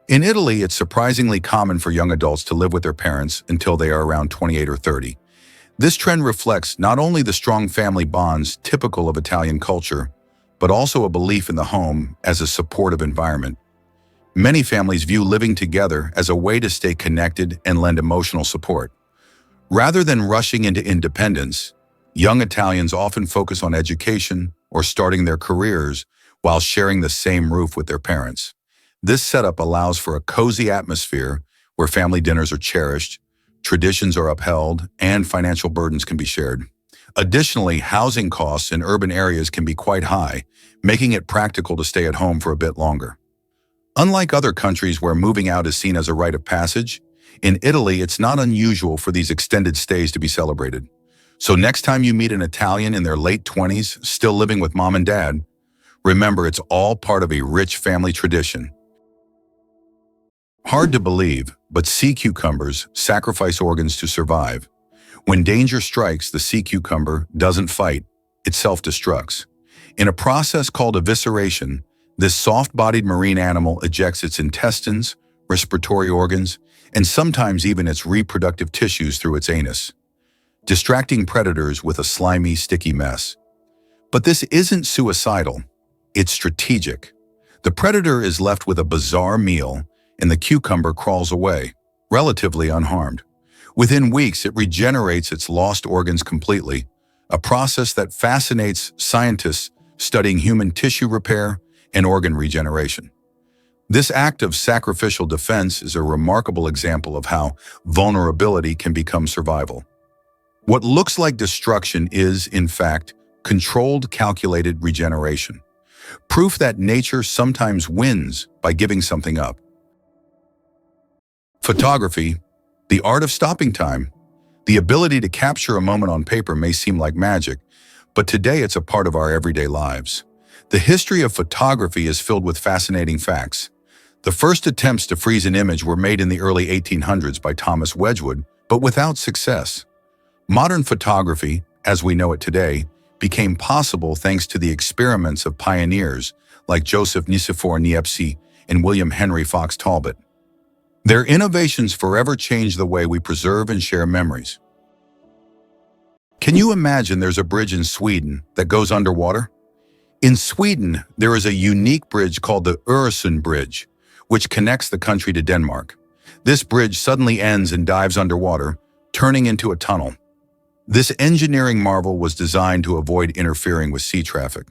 In Italy, it's surprisingly common for young adults to live with their parents until they are around 28 or 30. This trend reflects not only the strong family bonds typical of Italian culture, but also a belief in the home as a supportive environment. Many families view living together as a way to stay connected and lend emotional support. Rather than rushing into independence, young Italians often focus on education or starting their careers while sharing the same roof with their parents. This setup allows for a cozy atmosphere where family dinners are cherished, traditions are upheld, and financial burdens can be shared. Additionally, housing costs in urban areas can be quite high, making it practical to stay at home for a bit longer. Unlike other countries where moving out is seen as a rite of passage, in Italy it's not unusual for these extended stays to be celebrated. So next time you meet an Italian in their late 20s still living with mom and dad, remember it's all part of a rich family tradition. Hard to believe, but sea cucumbers sacrifice organs to survive. When danger strikes, the sea cucumber doesn't fight, it self-destructs. In a process called evisceration, this soft-bodied marine animal ejects its intestines, respiratory organs, and sometimes even its reproductive tissues through its anus, distracting predators with a slimy, sticky mess. But this isn't suicidal, it's strategic. The predator is left with a bizarre meal, and the cucumber crawls away, relatively unharmed. Within weeks, it regenerates its lost organs completely, a process that fascinates scientists studying human tissue repair and organ regeneration. This act of sacrificial defense is a remarkable example of how vulnerability can become survival. What looks like destruction is, in fact, controlled, calculated regeneration. Proof that nature sometimes wins by giving something up. Photography, the art of stopping time. The ability to capture a moment on paper may seem like magic, but today it's a part of our everyday lives. The history of photography is filled with fascinating facts. The first attempts to freeze an image were made in the early 1800s by Thomas Wedgwood, but without success. Modern photography, as we know it today, became possible thanks to the experiments of pioneers like Joseph Nicephore Niepce and William Henry Fox Talbot. Their innovations forever changed the way we preserve and share memories. Can you imagine there's a bridge in Sweden that goes underwater? In Sweden, there is a unique bridge called the Öresund Bridge, which connects the country to Denmark. This bridge suddenly ends and dives underwater, turning into a tunnel. This engineering marvel was designed to avoid interfering with sea traffic.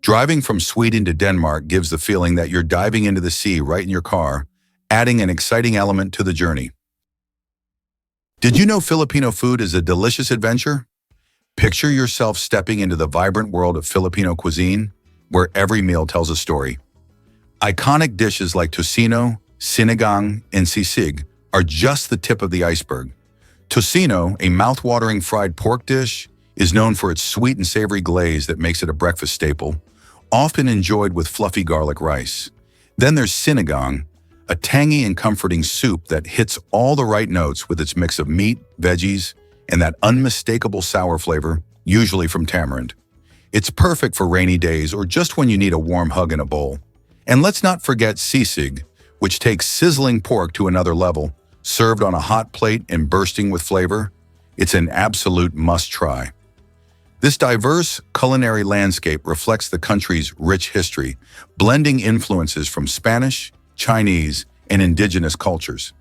Driving from Sweden to Denmark gives the feeling that you're diving into the sea right in your car, adding an exciting element to the journey. Did you know Filipino food is a delicious adventure? Picture yourself stepping into the vibrant world of Filipino cuisine, where every meal tells a story. Iconic dishes like tocino, sinigang, and sisig are just the tip of the iceberg. Tocino, a mouth-watering fried pork dish, is known for its sweet and savory glaze that makes it a breakfast staple, often enjoyed with fluffy garlic rice. Then there's sinigang, a tangy and comforting soup that hits all the right notes with its mix of meat, veggies, and that unmistakable sour flavor, usually from tamarind. It's perfect for rainy days or just when you need a warm hug in a bowl. And let's not forget sisig, which takes sizzling pork to another level, served on a hot plate and bursting with flavor. It's an absolute must-try. This diverse culinary landscape reflects the country's rich history, blending influences from Spanish, Chinese, and indigenous cultures.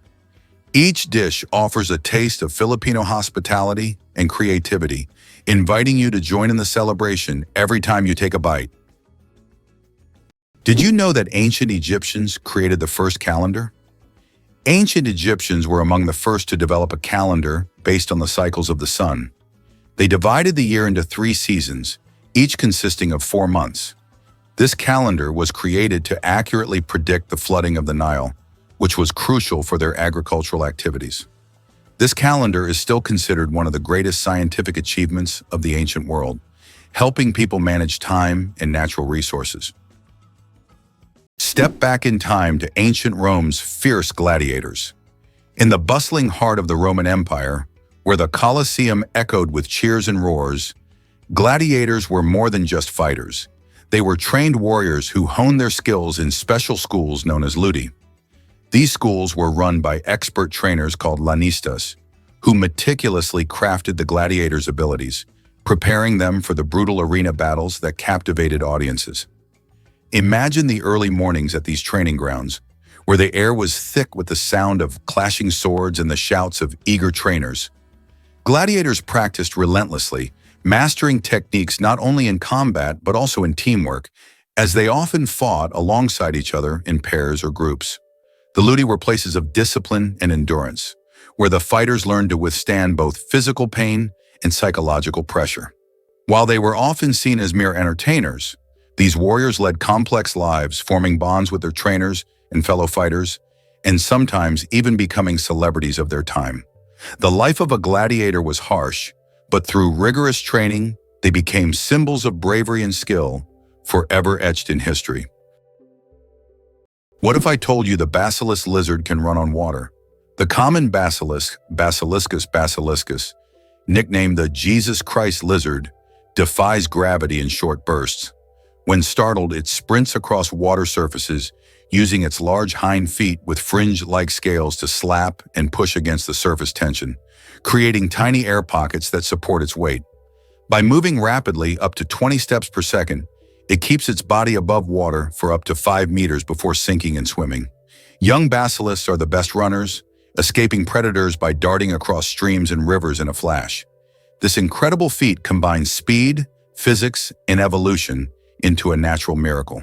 Each dish offers a taste of Filipino hospitality and creativity, inviting you to join in the celebration every time you take a bite. Did you know that ancient Egyptians created the first calendar? Ancient Egyptians were among the first to develop a calendar based on the cycles of the sun. They divided the year into 3 seasons, each consisting of 4 months. This calendar was created to accurately predict the flooding of the Nile, which was crucial for their agricultural activities. This calendar is still considered one of the greatest scientific achievements of the ancient world, helping people manage time and natural resources. Step back in time to ancient Rome's fierce gladiators. In the bustling heart of the Roman Empire, where the Colosseum echoed with cheers and roars, gladiators were more than just fighters. They were trained warriors who honed their skills in special schools known as ludi. These schools were run by expert trainers called lanistas, who meticulously crafted the gladiators' abilities, preparing them for the brutal arena battles that captivated audiences. Imagine the early mornings at these training grounds, where the air was thick with the sound of clashing swords and the shouts of eager trainers. Gladiators practiced relentlessly, mastering techniques not only in combat but also in teamwork, as they often fought alongside each other in pairs or groups. The ludi were places of discipline and endurance, where the fighters learned to withstand both physical pain and psychological pressure. While they were often seen as mere entertainers, these warriors led complex lives, forming bonds with their trainers and fellow fighters, and sometimes even becoming celebrities of their time. The life of a gladiator was harsh, but through rigorous training, they became symbols of bravery and skill, forever etched in history. What if I told you the basilisk lizard can run on water? The common basilisk, Basiliscus basiliscus, nicknamed the Jesus Christ lizard, defies gravity in short bursts. When startled, it sprints across water surfaces, using its large hind feet with fringe-like scales to slap and push against the surface tension, creating tiny air pockets that support its weight. By moving rapidly up to 20 steps per second, it keeps its body above water for up to 5 meters before sinking and swimming. Young basilisks are the best runners, escaping predators by darting across streams and rivers in a flash. This incredible feat combines speed, physics, and evolution into a natural miracle.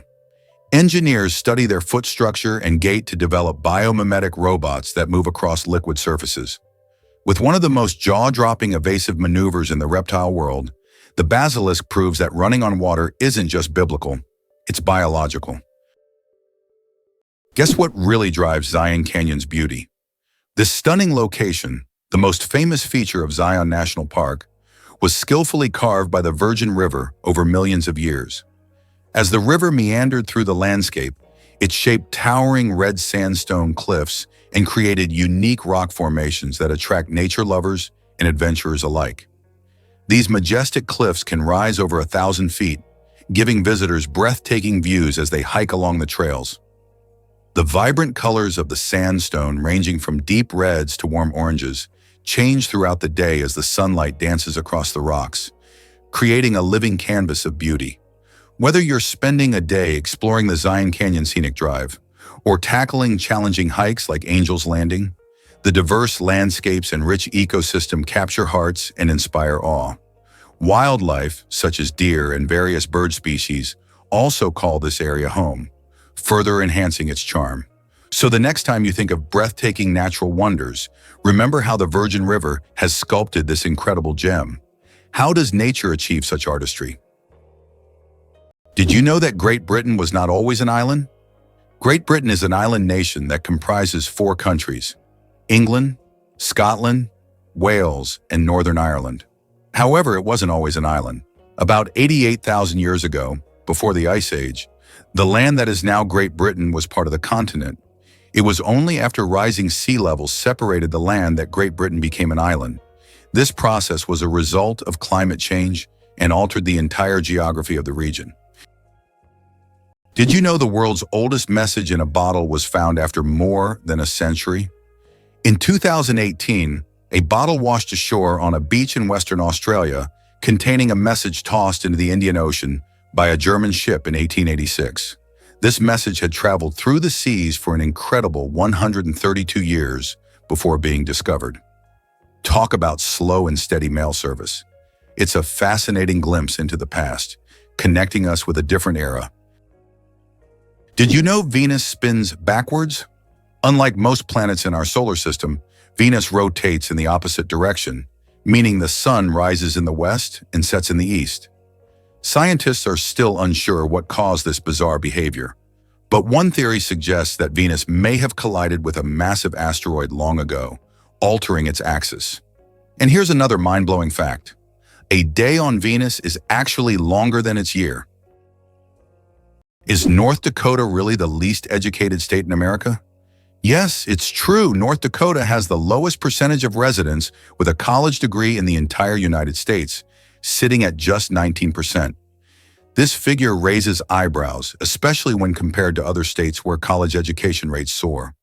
Engineers study their foot structure and gait to develop biomimetic robots that move across liquid surfaces. With one of the most jaw-dropping evasive maneuvers in the reptile world, the basilisk proves that running on water isn't just biblical, it's biological. Guess what really drives Zion Canyon's beauty? This stunning location, the most famous feature of Zion National Park, was skillfully carved by the Virgin River over millions of years. As the river meandered through the landscape, it shaped towering red sandstone cliffs and created unique rock formations that attract nature lovers and adventurers alike. These majestic cliffs can rise over 1,000 feet, giving visitors breathtaking views as they hike along the trails. The vibrant colors of the sandstone, ranging from deep reds to warm oranges, change throughout the day as the sunlight dances across the rocks, creating a living canvas of beauty. Whether you're spending a day exploring the Zion Canyon Scenic Drive or tackling challenging hikes like Angel's Landing, the diverse landscapes and rich ecosystem capture hearts and inspire awe. Wildlife, such as deer and various bird species, also call this area home, further enhancing its charm. So the next time you think of breathtaking natural wonders, remember how the Virgin River has sculpted this incredible gem. How does nature achieve such artistry? Did you know that Great Britain was not always an island? Great Britain is an island nation that comprises 4 countries: England, Scotland, Wales, and Northern Ireland. However, it wasn't always an island. About 88,000 years ago, before the Ice Age, the land that is now Great Britain was part of the continent. It was only after rising sea levels separated the land that Great Britain became an island. This process was a result of climate change and altered the entire geography of the region. Did you know the world's oldest message in a bottle was found after more than a century? In 2018, a bottle washed ashore on a beach in Western Australia containing a message tossed into the Indian Ocean by a German ship in 1886. This message had traveled through the seas for an incredible 132 years before being discovered. Talk about slow and steady mail service. It's a fascinating glimpse into the past, connecting us with a different era. Did you know Venus spins backwards? Unlike most planets in our solar system, Venus rotates in the opposite direction, meaning the sun rises in the west and sets in the east. Scientists are still unsure what caused this bizarre behavior, but one theory suggests that Venus may have collided with a massive asteroid long ago, altering its axis. And here's another mind-blowing fact. A day on Venus is actually longer than its year. Is North Dakota really the least educated state in America? Yes, it's true. North Dakota has the lowest percentage of residents with a college degree in the entire United States, sitting at just 19%. This figure raises eyebrows, especially when compared to other states where college education rates soar.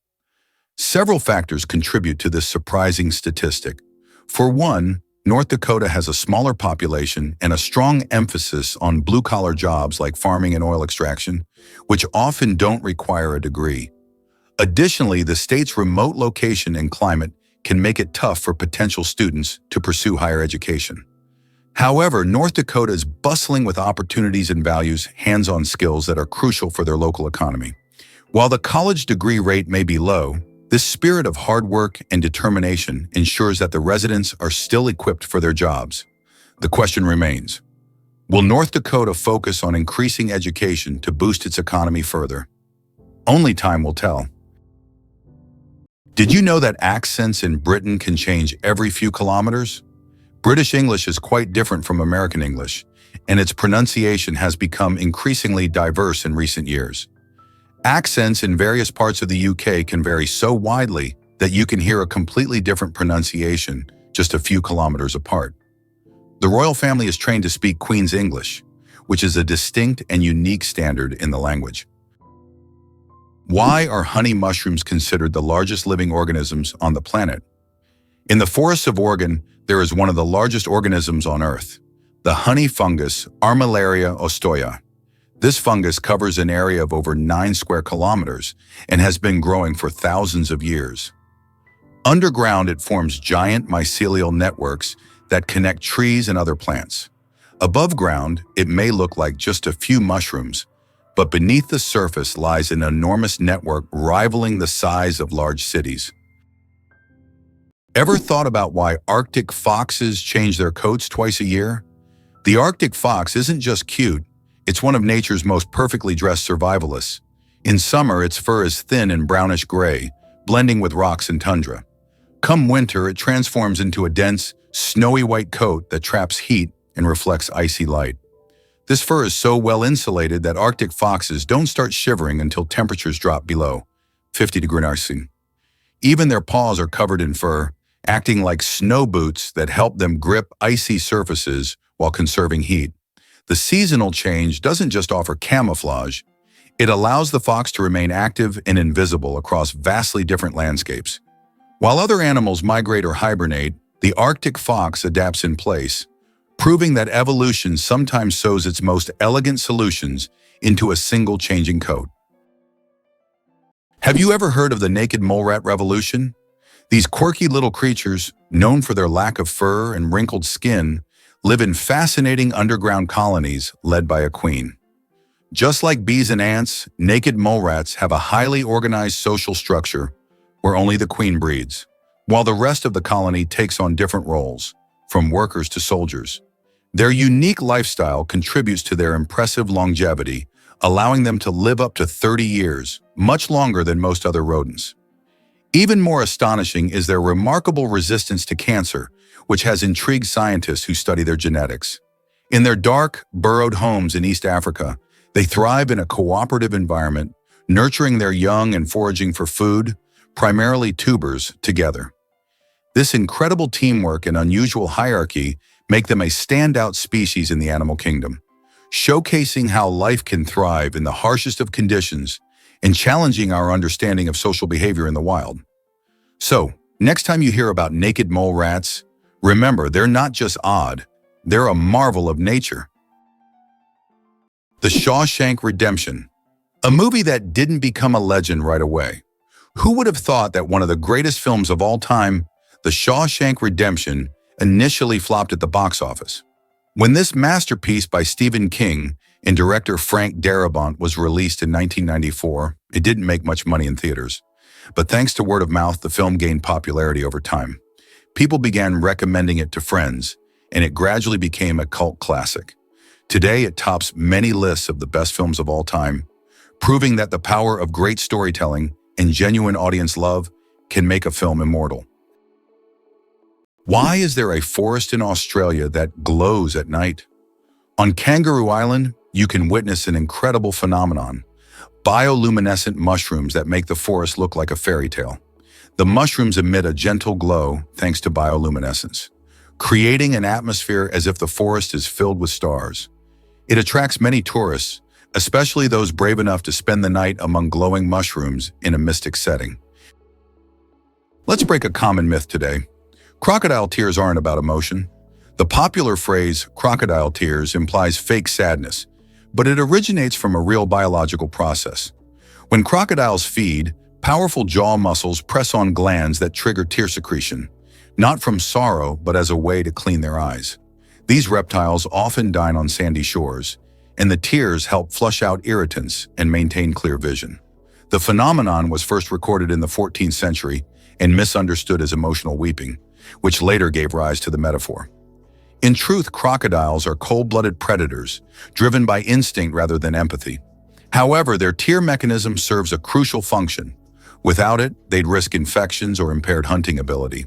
Several factors contribute to this surprising statistic. For one, North Dakota has a smaller population and a strong emphasis on blue-collar jobs like farming and oil extraction, which often don't require a degree. Additionally, the state's remote location and climate can make it tough for potential students to pursue higher education. However, North Dakota is bustling with opportunities and values hands-on skills that are crucial for their local economy. While the college degree rate may be low, this spirit of hard work and determination ensures that the residents are still equipped for their jobs. The question remains, will North Dakota focus on increasing education to boost its economy further? Only time will tell. Did you know that accents in Britain can change every few kilometers? British English is quite different from American English, and its pronunciation has become increasingly diverse in recent years. Accents in various parts of the UK can vary so widely that you can hear a completely different pronunciation just a few kilometers apart. The royal family is trained to speak Queen's English, which is a distinct and unique standard in the language. Why are honey mushrooms considered the largest living organisms on the planet? In the forests of Oregon, there is one of the largest organisms on Earth, the honey fungus Armillaria ostoya. This fungus covers an area of over 9 square kilometers and has been growing for thousands of years. Underground, it forms giant mycelial networks that connect trees and other plants. Above ground, it may look like just a few mushrooms, but beneath the surface lies an enormous network rivaling the size of large cities. Ever thought about why Arctic foxes change their coats twice a year? The Arctic fox isn't just cute, it's one of nature's most perfectly dressed survivalists. In summer, its fur is thin and brownish gray, blending with rocks and tundra. Come winter, it transforms into a dense, snowy white coat that traps heat and reflects icy light. This fur is so well insulated that Arctic foxes don't start shivering until temperatures drop below 50 degrees Celsius. Even their paws are covered in fur, acting like snow boots that help them grip icy surfaces while conserving heat. The seasonal change doesn't just offer camouflage, it allows the fox to remain active and invisible across vastly different landscapes. While other animals migrate or hibernate, the Arctic fox adapts in place, proving that evolution sometimes sews its most elegant solutions into a single changing coat. Have you ever heard of the naked mole rat revolution? These quirky little creatures, known for their lack of fur and wrinkled skin, live in fascinating underground colonies led by a queen. Just like bees and ants, naked mole rats have a highly organized social structure where only the queen breeds, while the rest of the colony takes on different roles, from workers to soldiers. Their unique lifestyle contributes to their impressive longevity, allowing them to live up to 30 years, much longer than most other rodents. Even more astonishing is their remarkable resistance to cancer, which has intrigued scientists who study their genetics. In their dark, burrowed homes in East Africa, they thrive in a cooperative environment, nurturing their young and foraging for food, primarily tubers, together. This incredible teamwork and unusual hierarchy make them a standout species in the animal kingdom, showcasing how life can thrive in the harshest of conditions and challenging our understanding of social behavior in the wild. So, next time you hear about naked mole rats, remember they're not just odd, they're a marvel of nature. The Shawshank Redemption, a movie that didn't become a legend right away. Who would have thought that one of the greatest films of all time, The Shawshank Redemption, initially flopped at the box office? When this masterpiece by Stephen King and director Frank Darabont was released in 1994, it didn't make much money in theaters. But thanks to word of mouth, the film gained popularity over time. People began recommending it to friends, and it gradually became a cult classic. Today, it tops many lists of the best films of all time, proving that the power of great storytelling and genuine audience love can make a film immortal. Why is there a forest in Australia that glows at night? On Kangaroo Island, you can witness an incredible phenomenon: bioluminescent mushrooms that make the forest look like a fairy tale. The mushrooms emit a gentle glow thanks to bioluminescence, creating an atmosphere as if the forest is filled with stars. It attracts many tourists, especially those brave enough to spend the night among glowing mushrooms in a mystic setting. Let's break a common myth today. Crocodile tears aren't about emotion. The popular phrase, crocodile tears, implies fake sadness, but it originates from a real biological process. When crocodiles feed, powerful jaw muscles press on glands that trigger tear secretion, not from sorrow, but as a way to clean their eyes. These reptiles often dine on sandy shores, and the tears help flush out irritants and maintain clear vision. The phenomenon was first recorded in the 14th century and misunderstood as emotional weeping, which later gave rise to the metaphor. In truth, crocodiles are cold-blooded predators, driven by instinct rather than empathy. However, their tear mechanism serves a crucial function. Without it, they'd risk infections or impaired hunting ability.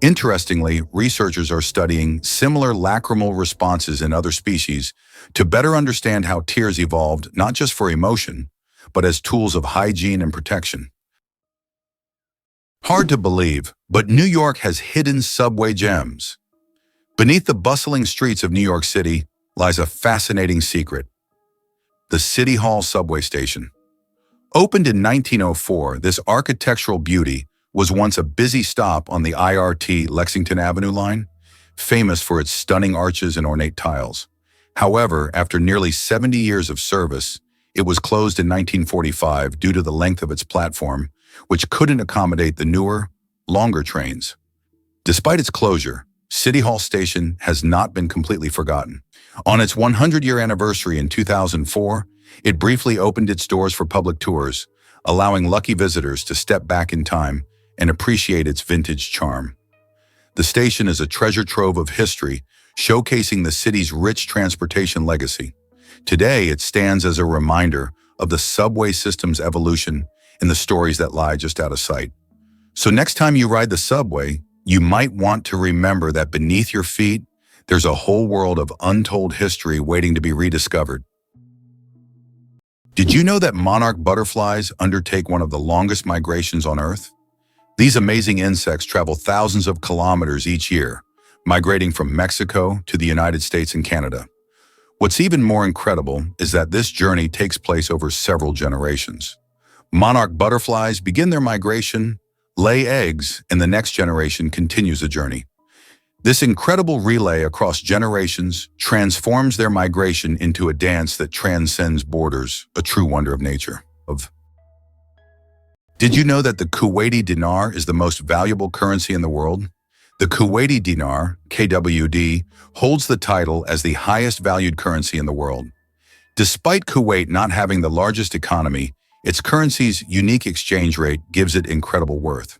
Interestingly, researchers are studying similar lacrimal responses in other species to better understand how tears evolved not just for emotion, but as tools of hygiene and protection. Hard to believe, but New York has hidden subway gems. Beneath the bustling streets of New York City lies a fascinating secret: the City Hall subway station. Opened in 1904, this architectural beauty was once a busy stop on the IRT Lexington Avenue line, famous for its stunning arches and ornate tiles. However, after nearly 70 years of service, it was closed in 1945 due to the length of its platform, which couldn't accommodate the newer, longer trains. Despite its closure, City Hall Station has not been completely forgotten. On its 100-year anniversary in 2004, it briefly opened its doors for public tours, allowing lucky visitors to step back in time and appreciate its vintage charm. The station is a treasure trove of history, showcasing the city's rich transportation legacy. Today, it stands as a reminder of the subway system's evolution and the stories that lie just out of sight. So next time you ride the subway, you might want to remember that beneath your feet, there's a whole world of untold history waiting to be rediscovered. Did you know that monarch butterflies undertake one of the longest migrations on Earth? These amazing insects travel thousands of kilometers each year, migrating from Mexico to the United States and Canada. What's even more incredible is that this journey takes place over several generations. Monarch butterflies begin their migration, lay eggs, and the next generation continues the journey. This incredible relay across generations transforms their migration into a dance that transcends borders, a true wonder of nature. Did you know that the Kuwaiti dinar is the most valuable currency in the world? The Kuwaiti dinar, KWD, holds the title as the highest valued currency in the world. Despite Kuwait not having the largest economy, its currency's unique exchange rate gives it incredible worth.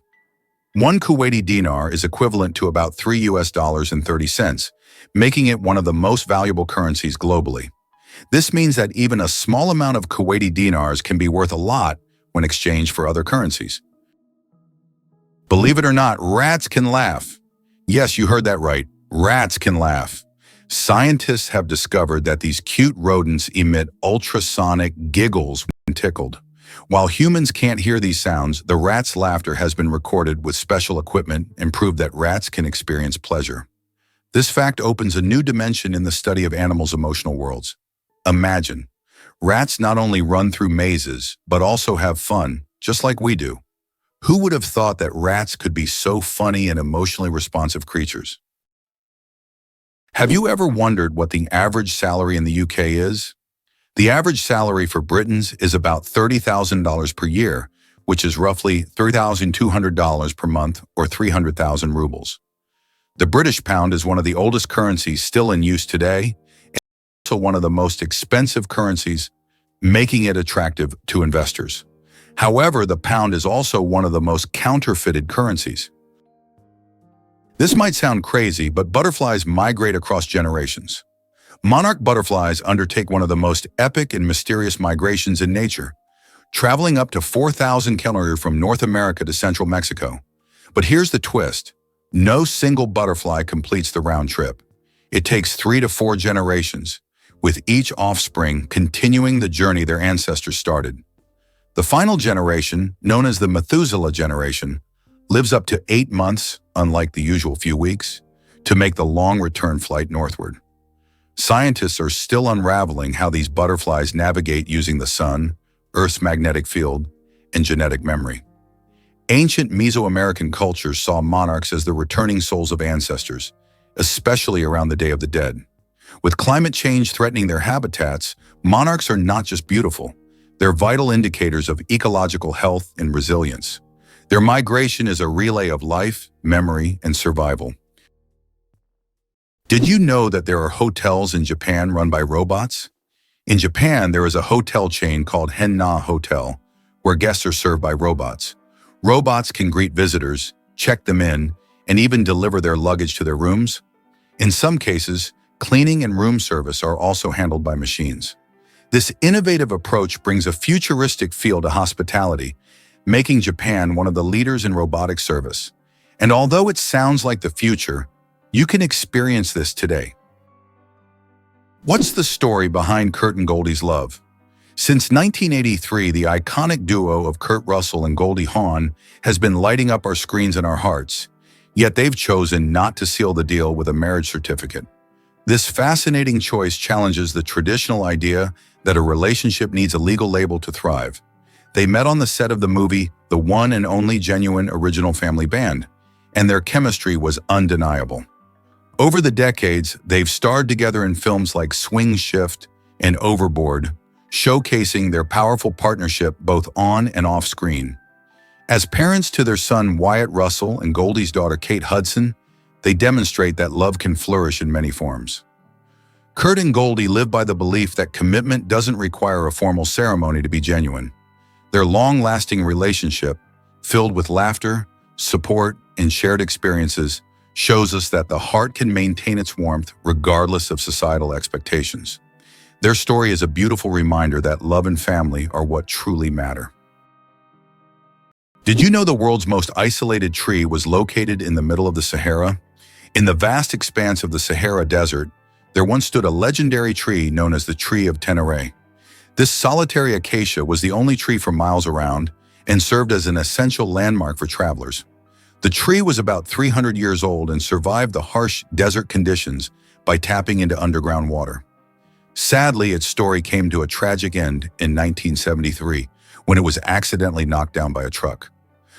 One Kuwaiti dinar is equivalent to about $3.30, making it one of the most valuable currencies globally. This means that even a small amount of Kuwaiti dinars can be worth a lot when exchanged for other currencies. Believe it or not, rats can laugh. Yes, you heard that right. Rats can laugh. Scientists have discovered that these cute rodents emit ultrasonic giggles when tickled. While humans can't hear these sounds, the rat's laughter has been recorded with special equipment and proved that rats can experience pleasure. This fact opens a new dimension in the study of animals' emotional worlds. Imagine, rats not only run through mazes, but also have fun, just like we do. Who would have thought that rats could be so funny and emotionally responsive creatures? Have you ever wondered what the average salary in the UK is? The average salary for Britons is about $30,000 per year, which is roughly $3,200 per month or 300,000 rubles. The British pound is one of the oldest currencies still in use today, and also one of the most expensive currencies, making it attractive to investors. However, the pound is also one of the most counterfeited currencies. This might sound crazy, but butterflies migrate across generations. Monarch butterflies undertake one of the most epic and mysterious migrations in nature, traveling up to 4,000 kilometers from North America to central Mexico. But here's the twist. No single butterfly completes the round trip. It takes 3 to 4 generations, with each offspring continuing the journey their ancestors started. The final generation, known as the Methuselah generation, lives up to 8 months, unlike the usual few weeks, to make the long return flight northward. Scientists are still unraveling how these butterflies navigate using the sun, Earth's magnetic field, and genetic memory. Ancient Mesoamerican cultures saw monarchs as the returning souls of ancestors, especially around the Day of the Dead. With climate change threatening their habitats, monarchs are not just beautiful. They're vital indicators of ecological health and resilience. Their migration is a relay of life, memory, and survival. Did you know that there are hotels in Japan run by robots? In Japan, there is a hotel chain called Henna Hotel, where guests are served by robots. Robots can greet visitors, check them in, and even deliver their luggage to their rooms. In some cases, cleaning and room service are also handled by machines. This innovative approach brings a futuristic feel to hospitality, making Japan one of the leaders in robotic service. And although it sounds like the future, you can experience this today. What's the story behind Kurt and Goldie's love? Since 1983, the iconic duo of Kurt Russell and Goldie Hawn has been lighting up our screens and our hearts, yet they've chosen not to seal the deal with a marriage certificate. This fascinating choice challenges the traditional idea that a relationship needs a legal label to thrive. They met on the set of the movie The One and Only Genuine Original Family Band, and their chemistry was undeniable. Over the decades, they've starred together in films like Swing Shift and Overboard, showcasing their powerful partnership both on and off screen. As parents to their son Wyatt Russell and Goldie's daughter Kate Hudson, they demonstrate that love can flourish in many forms. Kurt and Goldie live by the belief that commitment doesn't require a formal ceremony to be genuine. Their long-lasting relationship, filled with laughter, support, and shared experiences, shows us that the heart can maintain its warmth regardless of societal expectations. Their story is a beautiful reminder that love and family are what truly matter. Did you know the world's most isolated tree was located in the middle of the Sahara? In the vast expanse of the Sahara Desert, there once stood a legendary tree known as the Tree of Tenere. This solitary acacia was the only tree for miles around and served as an essential landmark for travelers. The tree was about 300 years old and survived the harsh desert conditions by tapping into underground water. Sadly, its story came to a tragic end in 1973 when it was accidentally knocked down by a truck.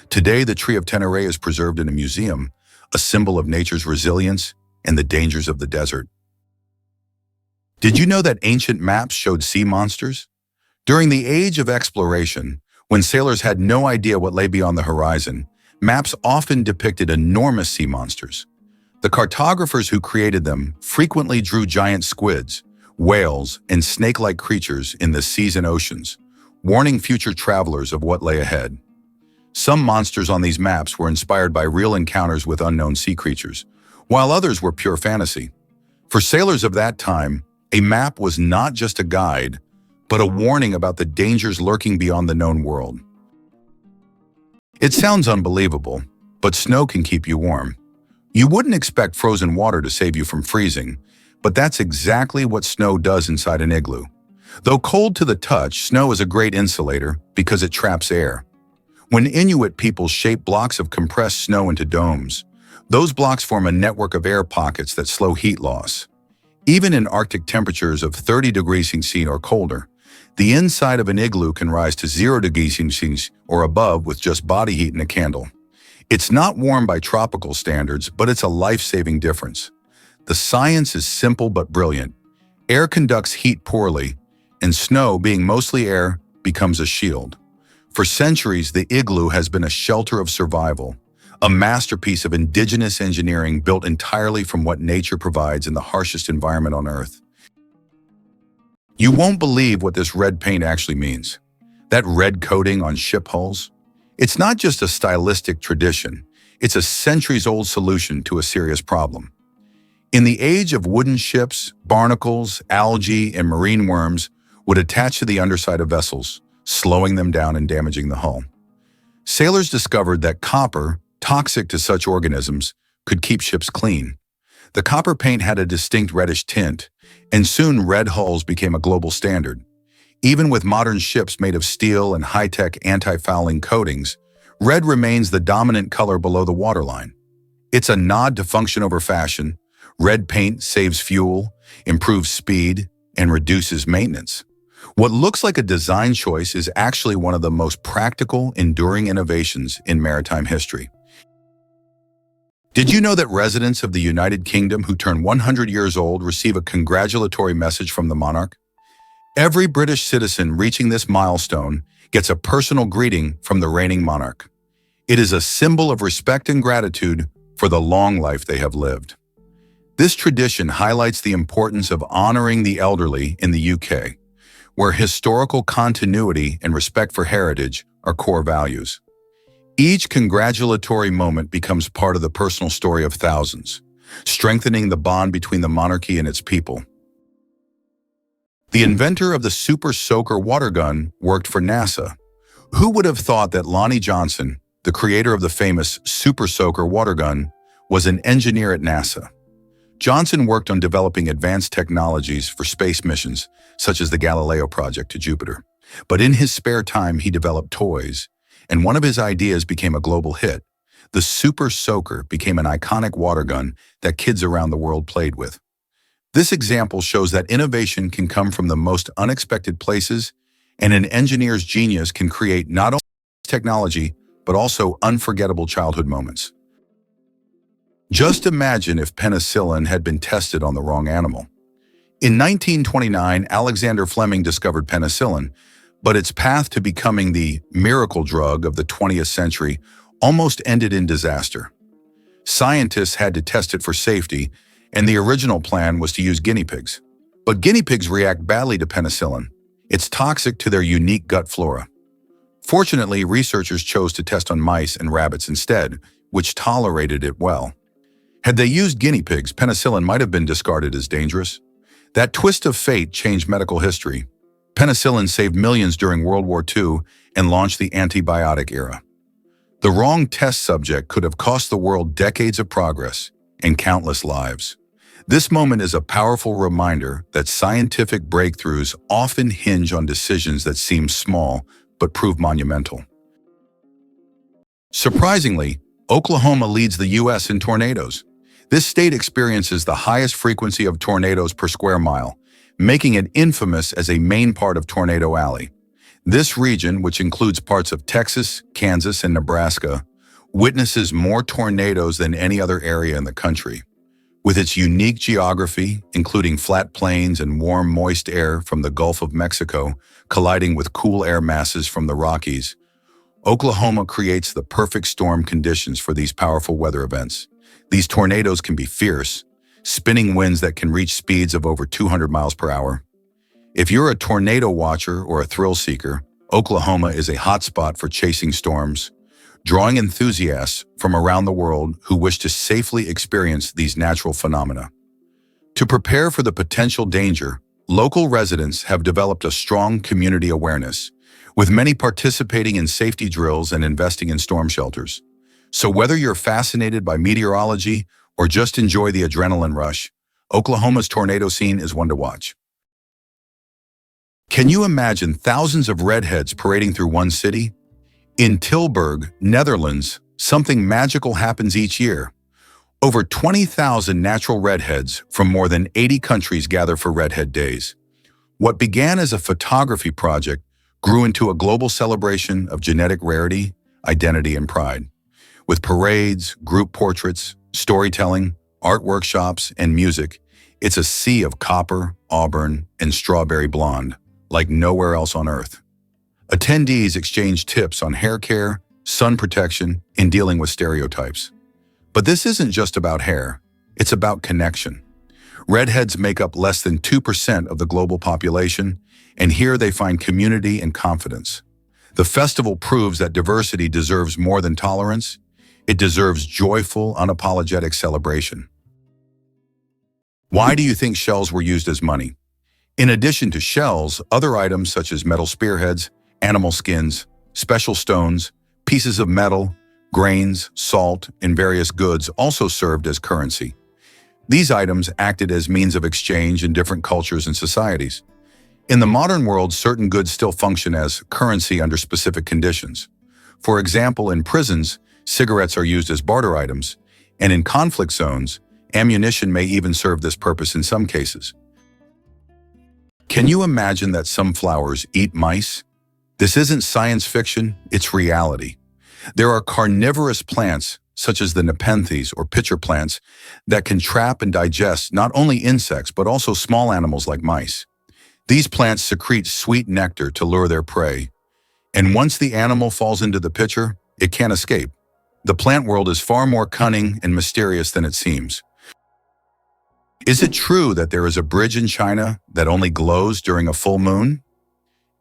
Today, the Tree of Tenere is preserved in a museum, a symbol of nature's resilience and the dangers of the desert. Did you know that ancient maps showed sea monsters? During the age of exploration, when sailors had no idea what lay beyond the horizon, maps often depicted enormous sea monsters. The cartographers who created them frequently drew giant squids, whales, and snake-like creatures in the seas and oceans, warning future travelers of what lay ahead. Some monsters on these maps were inspired by real encounters with unknown sea creatures, while others were pure fantasy. For sailors of that time, a map was not just a guide, but a warning about the dangers lurking beyond the known world. It sounds unbelievable, but snow can keep you warm. You wouldn't expect frozen water to save you from freezing, but that's exactly what snow does inside an igloo. Though cold to the touch, snow is a great insulator because it traps air. When Inuit people shape blocks of compressed snow into domes, those blocks form a network of air pockets that slow heat loss. Even in Arctic temperatures of 30 degrees Celsius or colder, the inside of an igloo can rise to 0 degrees Celsius or above with just body heat and a candle. It's not warm by tropical standards, but it's a life-saving difference. The science is simple but brilliant. Air conducts heat poorly, and snow, being mostly air, becomes a shield. For centuries, the igloo has been a shelter of survival, a masterpiece of indigenous engineering built entirely from what nature provides in the harshest environment on Earth. You won't believe what this red paint actually means. That red coating on ship hulls? It's not just a stylistic tradition, it's a centuries-old solution to a serious problem. In the age of wooden ships, barnacles, algae, and marine worms would attach to the underside of vessels, slowing them down and damaging the hull. Sailors discovered that copper, toxic to such organisms, could keep ships clean. The copper paint had a distinct reddish tint, and soon red hulls became a global standard. Even with modern ships made of steel and high-tech anti-fouling coatings, red remains the dominant color below the waterline. It's a nod to function over fashion. Red paint saves fuel, improves speed, and reduces maintenance. What looks like a design choice is actually one of the most practical, enduring innovations in maritime history. Did you know that residents of the United Kingdom who turn 100 years old receive a congratulatory message from the monarch? Every British citizen reaching this milestone gets a personal greeting from the reigning monarch. It is a symbol of respect and gratitude for the long life they have lived. This tradition highlights the importance of honoring the elderly in the UK, where historical continuity and respect for heritage are core values. Each congratulatory moment becomes part of the personal story of thousands, strengthening the bond between the monarchy and its people. The inventor of the Super Soaker water gun worked for NASA. Who would have thought that Lonnie Johnson, the creator of the famous Super Soaker water gun, was an engineer at NASA? Johnson worked on developing advanced technologies for space missions, such as the Galileo project to Jupiter. But in his spare time, he developed toys, and one of his ideas became a global hit. The Super Soaker became an iconic water gun that kids around the world played with. This example shows that innovation can come from the most unexpected places, and an engineer's genius can create not only technology, but also unforgettable childhood moments. Just imagine if penicillin had been tested on the wrong animal. In 1929, Alexander Fleming discovered penicillin, but its path to becoming the miracle drug of the 20th century almost ended in disaster. Scientists had to test it for safety, and the original plan was to use guinea pigs. But guinea pigs react badly to penicillin. It's toxic to their unique gut flora. Fortunately, researchers chose to test on mice and rabbits instead, which tolerated it well. Had they used guinea pigs, penicillin might have been discarded as dangerous. That twist of fate changed medical history. Penicillin saved millions during World War II and launched the antibiotic era. The wrong test subject could have cost the world decades of progress and countless lives. This moment is a powerful reminder that scientific breakthroughs often hinge on decisions that seem small but prove monumental. Surprisingly, Oklahoma leads the U.S. in tornadoes. This state experiences the highest frequency of tornadoes per square mile, making it infamous as a main part of Tornado Alley. This region, which includes parts of Texas, Kansas, and Nebraska, witnesses more tornadoes than any other area in the country. With its unique geography, including flat plains and warm, moist air from the Gulf of Mexico colliding with cool air masses from the Rockies, Oklahoma creates the perfect storm conditions for these powerful weather events. These tornadoes can be fierce, spinning winds that can reach speeds of over 200 miles per hour. If you're a tornado watcher or a thrill seeker, Oklahoma is a hotspot for chasing storms, drawing enthusiasts from around the world who wish to safely experience these natural phenomena. To prepare for the potential danger, local residents have developed a strong community awareness, with many participating in safety drills and investing in storm shelters. So whether you're fascinated by meteorology or just enjoy the adrenaline rush, Oklahoma's tornado scene is one to watch. Can you imagine thousands of redheads parading through one city? In Tilburg, Netherlands, something magical happens each year. Over 20,000 natural redheads from more than 80 countries gather for Redhead Days. What began as a photography project grew into a global celebration of genetic rarity, identity, and pride. With parades, group portraits, storytelling, art workshops, and music, it's a sea of copper, auburn, and strawberry blonde, like nowhere else on Earth. Attendees exchange tips on hair care, sun protection, and dealing with stereotypes. But this isn't just about hair, it's about connection. Redheads make up less than 2% of the global population, and here they find community and confidence. The festival proves that diversity deserves more than tolerance. It deserves joyful, unapologetic celebration. Why do you think shells were used as money? In addition to shells, other items such as metal spearheads, animal skins, special stones, pieces of metal, grains, salt, and various goods also served as currency. These items acted as means of exchange in different cultures and societies. In the modern world, certain goods still function as currency under specific conditions. For example, in prisons, cigarettes are used as barter items, and in conflict zones, ammunition may even serve this purpose in some cases. Can you imagine that some flowers eat mice? This isn't science fiction, it's reality. There are carnivorous plants, such as the nepenthes or pitcher plants, that can trap and digest not only insects but also small animals like mice. These plants secrete sweet nectar to lure their prey, and once the animal falls into the pitcher, it can't escape. The plant world is far more cunning and mysterious than it seems. Is it true that there is a bridge in China that only glows during a full moon?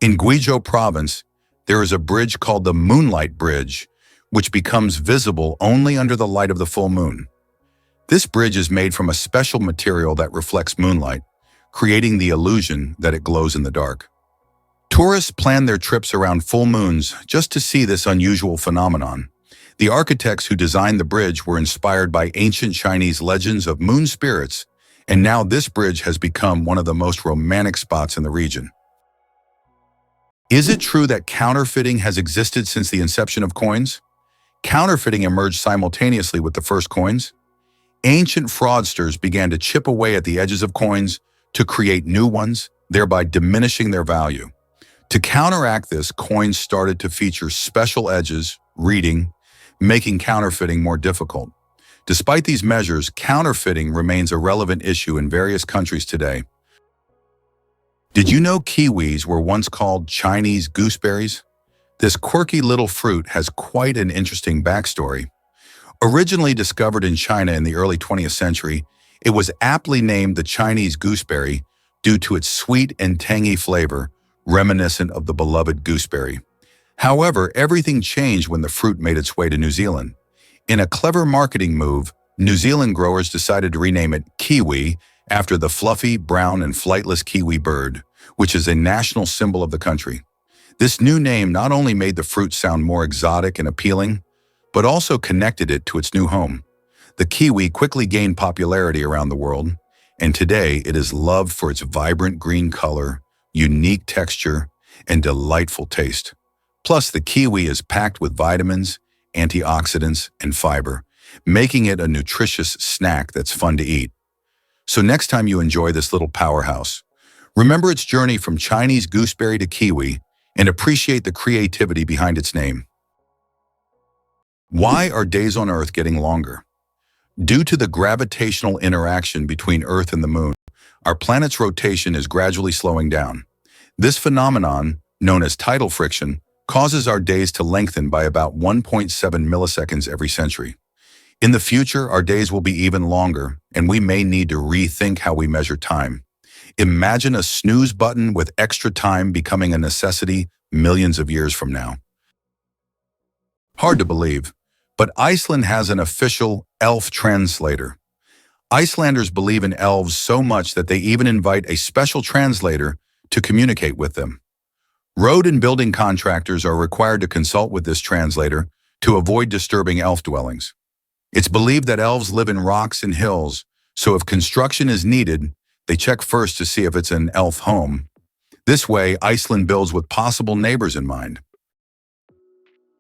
In Guizhou province, there is a bridge called the Moonlight Bridge, which becomes visible only under the light of the full moon. This bridge is made from a special material that reflects moonlight, creating the illusion that it glows in the dark. Tourists plan their trips around full moons just to see this unusual phenomenon. The architects who designed the bridge were inspired by ancient Chinese legends of moon spirits, and now this bridge has become one of the most romantic spots in the region. Is it true that counterfeiting has existed since the inception of coins? Counterfeiting emerged simultaneously with the first coins. Ancient fraudsters began to chip away at the edges of coins to create new ones, thereby diminishing their value. To counteract this, coins started to feature special edges, reading, making counterfeiting more difficult. Despite these measures, counterfeiting remains a relevant issue in various countries today. Did you know kiwis were once called Chinese gooseberries? This quirky little fruit has quite an interesting backstory. Originally discovered in China in the early 20th century, it was aptly named the Chinese gooseberry due to its sweet and tangy flavor, reminiscent of the beloved gooseberry. However, everything changed when the fruit made its way to New Zealand. In a clever marketing move, New Zealand growers decided to rename it kiwi after the fluffy, brown, and flightless kiwi bird, which is a national symbol of the country. This new name not only made the fruit sound more exotic and appealing, but also connected it to its new home. The kiwi quickly gained popularity around the world, and today it is loved for its vibrant green color, unique texture, and delightful taste. Plus, the kiwi is packed with vitamins, antioxidants, and fiber, making it a nutritious snack that's fun to eat. So next time you enjoy this little powerhouse, remember its journey from Chinese gooseberry to kiwi and appreciate the creativity behind its name. Why are days on Earth getting longer? Due to the gravitational interaction between Earth and the Moon, our planet's rotation is gradually slowing down. This phenomenon, known as tidal friction, causes our days to lengthen by about 1.7 milliseconds every century. In the future, our days will be even longer, and we may need to rethink how we measure time. Imagine a snooze button with extra time becoming a necessity millions of years from now. Hard to believe, but Iceland has an official elf translator. Icelanders believe in elves so much that they even invite a special translator to communicate with them. Road and building contractors are required to consult with this translator to avoid disturbing elf dwellings. It's believed that elves live in rocks and hills, so if construction is needed, they check first to see if it's an elf home. This way, Iceland builds with possible neighbors in mind.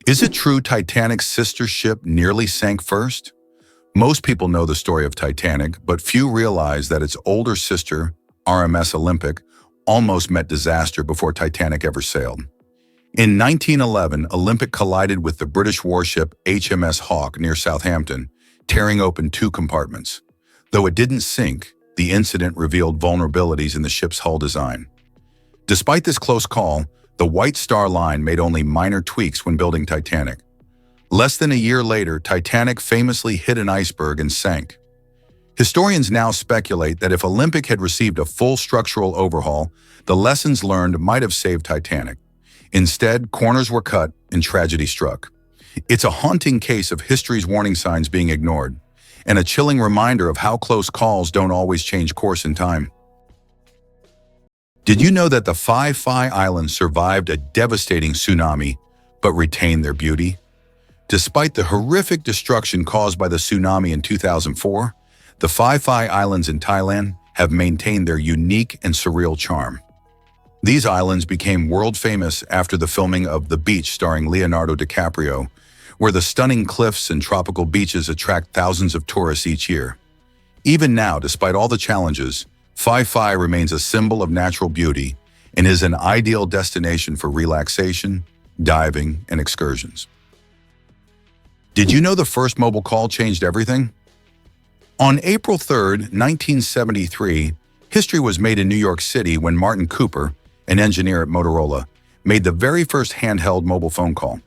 Is it true Titanic's sister ship nearly sank first? Most people know the story of Titanic, but few realize that its older sister, RMS Olympic, almost met disaster before Titanic ever sailed. In 1911, Olympic collided with the British warship HMS Hawke near Southampton, tearing open two compartments. Though it didn't sink, the incident revealed vulnerabilities in the ship's hull design. Despite this close call, the White Star Line made only minor tweaks when building Titanic. Less than a year later, Titanic famously hit an iceberg and sank. Historians now speculate that if Olympic had received a full structural overhaul, the lessons learned might have saved Titanic. Instead, corners were cut and tragedy struck. It's a haunting case of history's warning signs being ignored, and a chilling reminder of how close calls don't always change course in time. Did you know that the Phi Islands survived a devastating tsunami, but retained their beauty? Despite the horrific destruction caused by the tsunami in 2004, the Phi Islands in Thailand have maintained their unique and surreal charm. These islands became world famous after the filming of The Beach starring Leonardo DiCaprio, where the stunning cliffs and tropical beaches attract thousands of tourists each year. Even now, despite all the challenges, Phi remains a symbol of natural beauty and is an ideal destination for relaxation, diving, and excursions. Did you know the first mobile call changed everything? On April 3, 1973, history was made in New York City when Martin Cooper, an engineer at Motorola, made the very first handheld mobile phone call.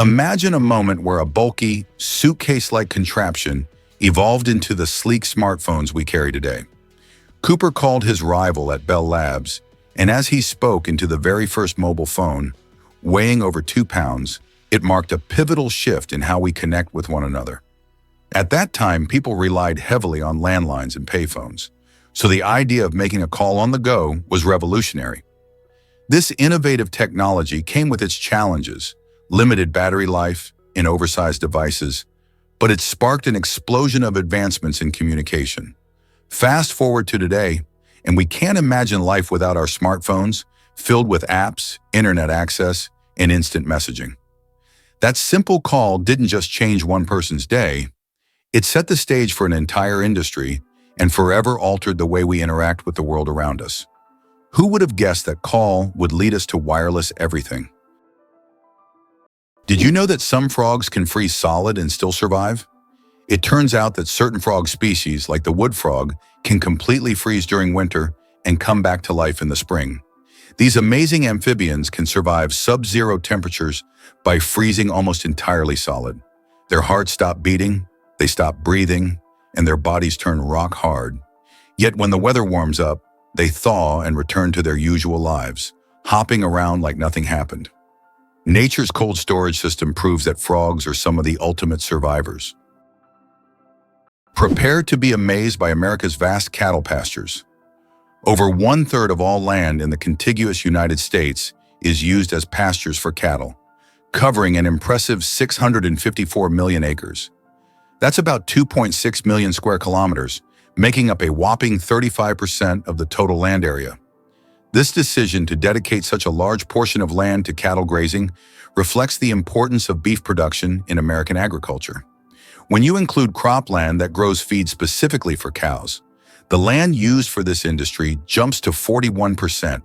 Imagine a moment where a bulky, suitcase-like contraption evolved into the sleek smartphones we carry today. Cooper called his rival at Bell Labs, and as he spoke into the very first mobile phone, weighing over 2 pounds, it marked a pivotal shift in how we connect with one another. At that time, people relied heavily on landlines and payphones, so the idea of making a call on the go was revolutionary. This innovative technology came with its challenges: limited battery life, in oversized devices, but it sparked an explosion of advancements in communication. Fast forward to today, and we can't imagine life without our smartphones, filled with apps, internet access, and instant messaging. That simple call didn't just change one person's day, it set the stage for an entire industry and forever altered the way we interact with the world around us. Who would have guessed that call would lead us to wireless everything? Did you know that some frogs can freeze solid and still survive? It turns out that certain frog species, like the wood frog, can completely freeze during winter and come back to life in the spring. These amazing amphibians can survive sub-zero temperatures by freezing almost entirely solid. Their hearts stop beating, they stop breathing, and their bodies turn rock hard. Yet when the weather warms up, they thaw and return to their usual lives, hopping around like nothing happened. Nature's cold storage system proves that frogs are some of the ultimate survivors. Prepare to be amazed by America's vast cattle pastures. Over 1/3 of all land in the contiguous United States is used as pastures for cattle, covering an impressive 654 million acres. That's about 2.6 million square kilometers, making up a whopping 35% of the total land area. This decision to dedicate such a large portion of land to cattle grazing reflects the importance of beef production in American agriculture. When you include cropland that grows feed specifically for cows, the land used for this industry jumps to 41%.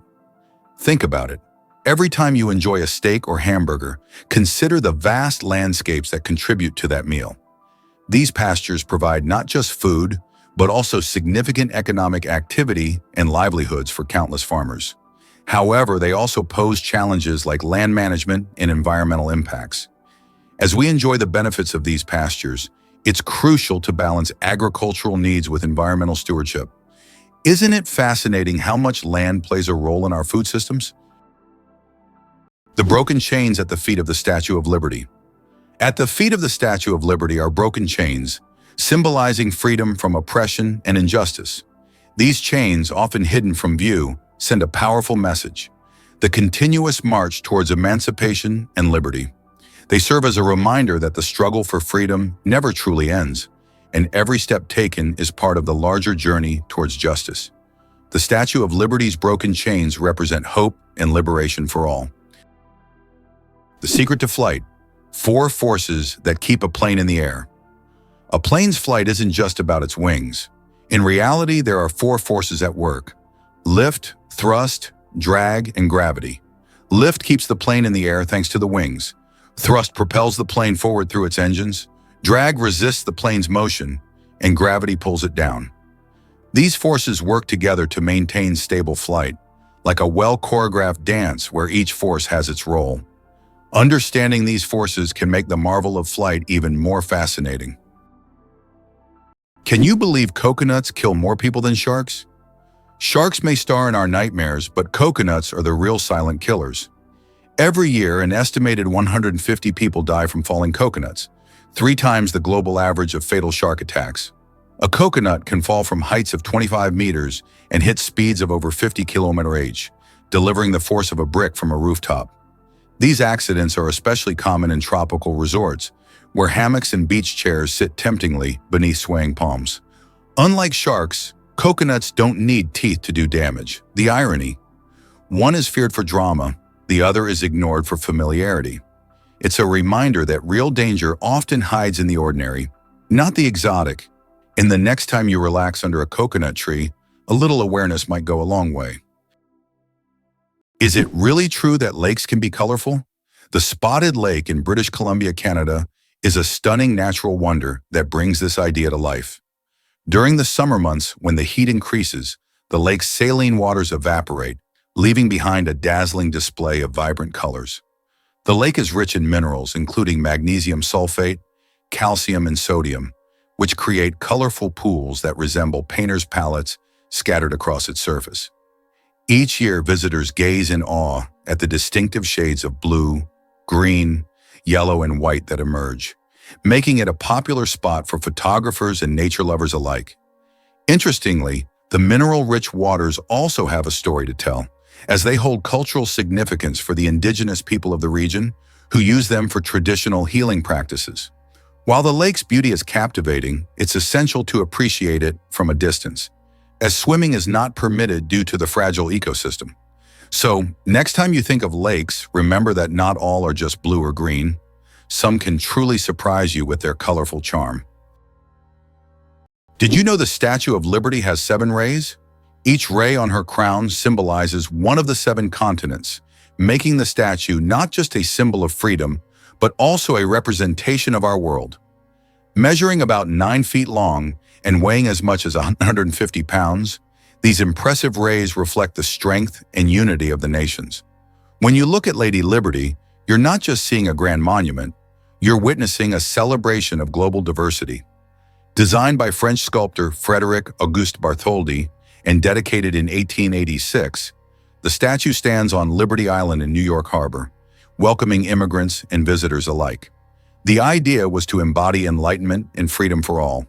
Think about it. Every time you enjoy a steak or hamburger, consider the vast landscapes that contribute to that meal. These pastures provide not just food, but also significant economic activity and livelihoods for countless farmers. However, they also pose challenges like land management and environmental impacts. As we enjoy the benefits of these pastures, it's crucial to balance agricultural needs with environmental stewardship. Isn't it fascinating how much land plays a role in our food systems? The broken chains at the feet of the Statue of Liberty. At the feet of the Statue of Liberty are broken chains, symbolizing freedom from oppression and injustice. These chains, often hidden from view, send a powerful message: the continuous march towards emancipation and liberty. They serve as a reminder that the struggle for freedom never truly ends, and every step taken is part of the larger journey towards justice. The Statue of Liberty's broken chains represent hope and liberation for all. The secret to flight: 4 forces that keep a plane in the air. A plane's flight isn't just about its wings. In reality, there are 4 forces at work: lift, thrust, drag, and gravity. Lift keeps the plane in the air thanks to the wings. Thrust propels the plane forward through its engines. Drag resists the plane's motion, and gravity pulls it down. These forces work together to maintain stable flight, like a well-choreographed dance where each force has its role. Understanding these forces can make the marvel of flight even more fascinating. Can you believe coconuts kill more people than sharks? Sharks may star in our nightmares, but coconuts are the real silent killers. Every year, an estimated 150 people die from falling coconuts, 3 times the global average of fatal shark attacks. A coconut can fall from heights of 25 meters and hit speeds of over 50 km/h, delivering the force of a brick from a rooftop. These accidents are especially common in tropical resorts, where hammocks and beach chairs sit temptingly beneath swaying palms. Unlike sharks, coconuts don't need teeth to do damage. The irony: one is feared for drama, the other is ignored for familiarity. It's a reminder that real danger often hides in the ordinary, not the exotic. And the next time you relax under a coconut tree, a little awareness might go a long way. Is it really true that lakes can be colorful? The Spotted Lake in British Columbia, Canada, is a stunning natural wonder that brings this idea to life. During the summer months, when the heat increases, the lake's saline waters evaporate, leaving behind a dazzling display of vibrant colors. The lake is rich in minerals, including magnesium sulfate, calcium, and sodium, which create colorful pools that resemble painters' palettes scattered across its surface. Each year, visitors gaze in awe at the distinctive shades of blue, green, yellow, and white that emerge, making it a popular spot for photographers and nature lovers alike. Interestingly, the mineral-rich waters also have a story to tell, as they hold cultural significance for the indigenous people of the region, who use them for traditional healing practices. While the lake's beauty is captivating, it's essential to appreciate it from a distance, as swimming is not permitted due to the fragile ecosystem. So, next time you think of lakes, remember that not all are just blue or green. Some can truly surprise you with their colorful charm. Did you know the Statue of Liberty has 7 rays? Each ray on her crown symbolizes one of the 7 continents, making the statue not just a symbol of freedom, but also a representation of our world. Measuring about 9 feet long and weighing as much as 150 pounds, these impressive rays reflect the strength and unity of the nations. When you look at Lady Liberty, you're not just seeing a grand monument, you're witnessing a celebration of global diversity. Designed by French sculptor Frédéric Auguste Bartholdi and dedicated in 1886, the statue stands on Liberty Island in New York Harbor, welcoming immigrants and visitors alike. The idea was to embody enlightenment and freedom for all.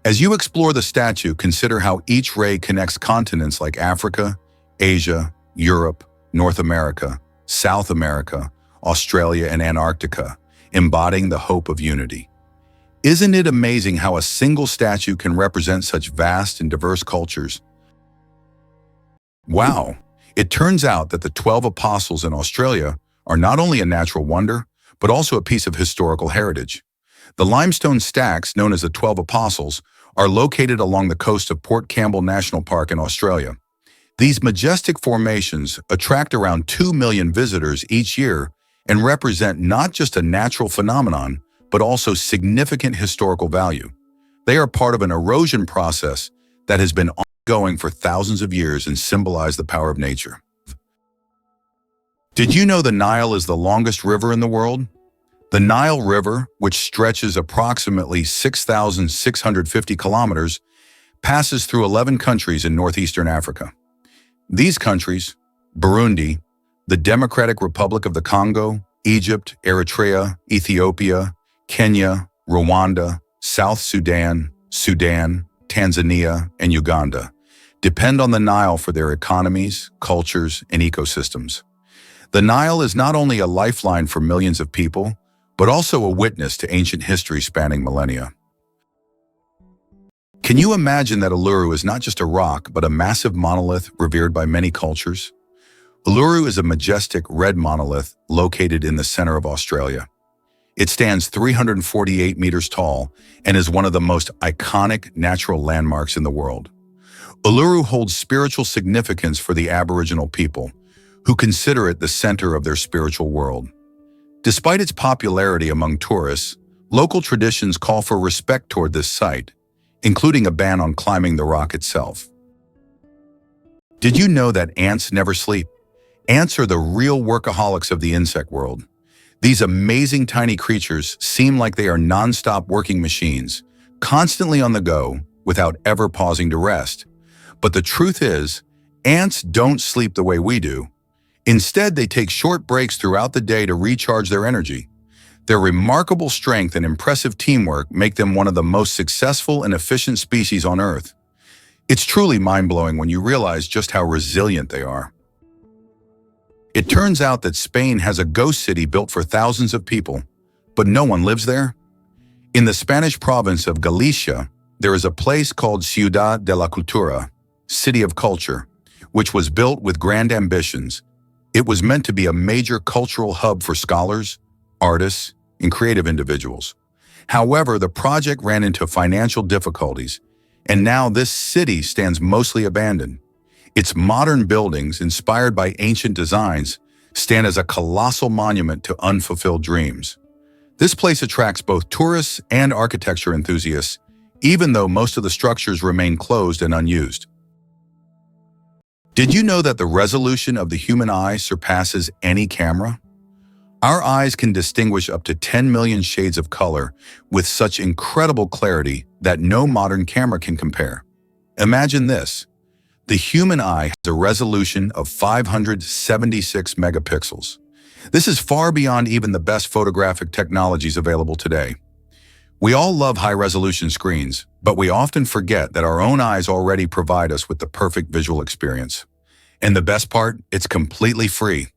As you explore the statue, consider how each ray connects continents like Africa, Asia, Europe, North America, South America, Australia, and Antarctica, embodying the hope of unity. Isn't it amazing how a single statue can represent such vast and diverse cultures? Wow! It turns out that the 12 apostles in Australia are not only a natural wonder, but also a piece of historical heritage. The limestone stacks, known as the 12 Apostles, are located along the coast of Port Campbell National Park in Australia. These majestic formations attract around 2 million visitors each year and represent not just a natural phenomenon, but also significant historical value. They are part of an erosion process that has been ongoing for thousands of years and symbolize the power of nature. Did you know the Nile is the longest river in the world? The Nile River, which stretches approximately 6,650 kilometers, passes through 11 countries in northeastern Africa. These countries, Burundi, the Democratic Republic of the Congo, Egypt, Eritrea, Ethiopia, Kenya, Rwanda, South Sudan, Tanzania, and Uganda, depend on the Nile for their economies, cultures, and ecosystems. The Nile is not only a lifeline for millions of people, but also a witness to ancient history spanning millennia. Can you imagine that Uluru is not just a rock, but a massive monolith revered by many cultures? Uluru is a majestic red monolith located in the center of Australia. It stands 348 meters tall and is one of the most iconic natural landmarks in the world. Uluru holds spiritual significance for the Aboriginal people, who consider it the center of their spiritual world. Despite its popularity among tourists, local traditions call for respect toward this site, including a ban on climbing the rock itself. Did you know that ants never sleep? Ants are the real workaholics of the insect world. These amazing tiny creatures seem like they are non-stop working machines, constantly on the go, without ever pausing to rest. But the truth is, ants don't sleep the way we do. Instead, they take short breaks throughout the day to recharge their energy. Their remarkable strength and impressive teamwork make them one of the most successful and efficient species on Earth. It's truly mind-blowing when you realize just how resilient they are. It turns out that Spain has a ghost city built for thousands of people, but no one lives there. In the Spanish province of Galicia, there is a place called Ciudad de la Cultura, City of Culture, which was built with grand ambitions. It was meant to be a major cultural hub for scholars, artists, and creative individuals. However, the project ran into financial difficulties, and now this city stands mostly abandoned. Its modern buildings, inspired by ancient designs, stand as a colossal monument to unfulfilled dreams. This place attracts both tourists and architecture enthusiasts, even though most of the structures remain closed and unused. Did you know that the resolution of the human eye surpasses any camera? Our eyes can distinguish up to 10 million shades of color with such incredible clarity that no modern camera can compare. Imagine this. The human eye has a resolution of 576 megapixels. This is far beyond even the best photographic technologies available today. We all love high-resolution screens, but we often forget that our own eyes already provide us with the perfect visual experience. And the best part, it's completely free.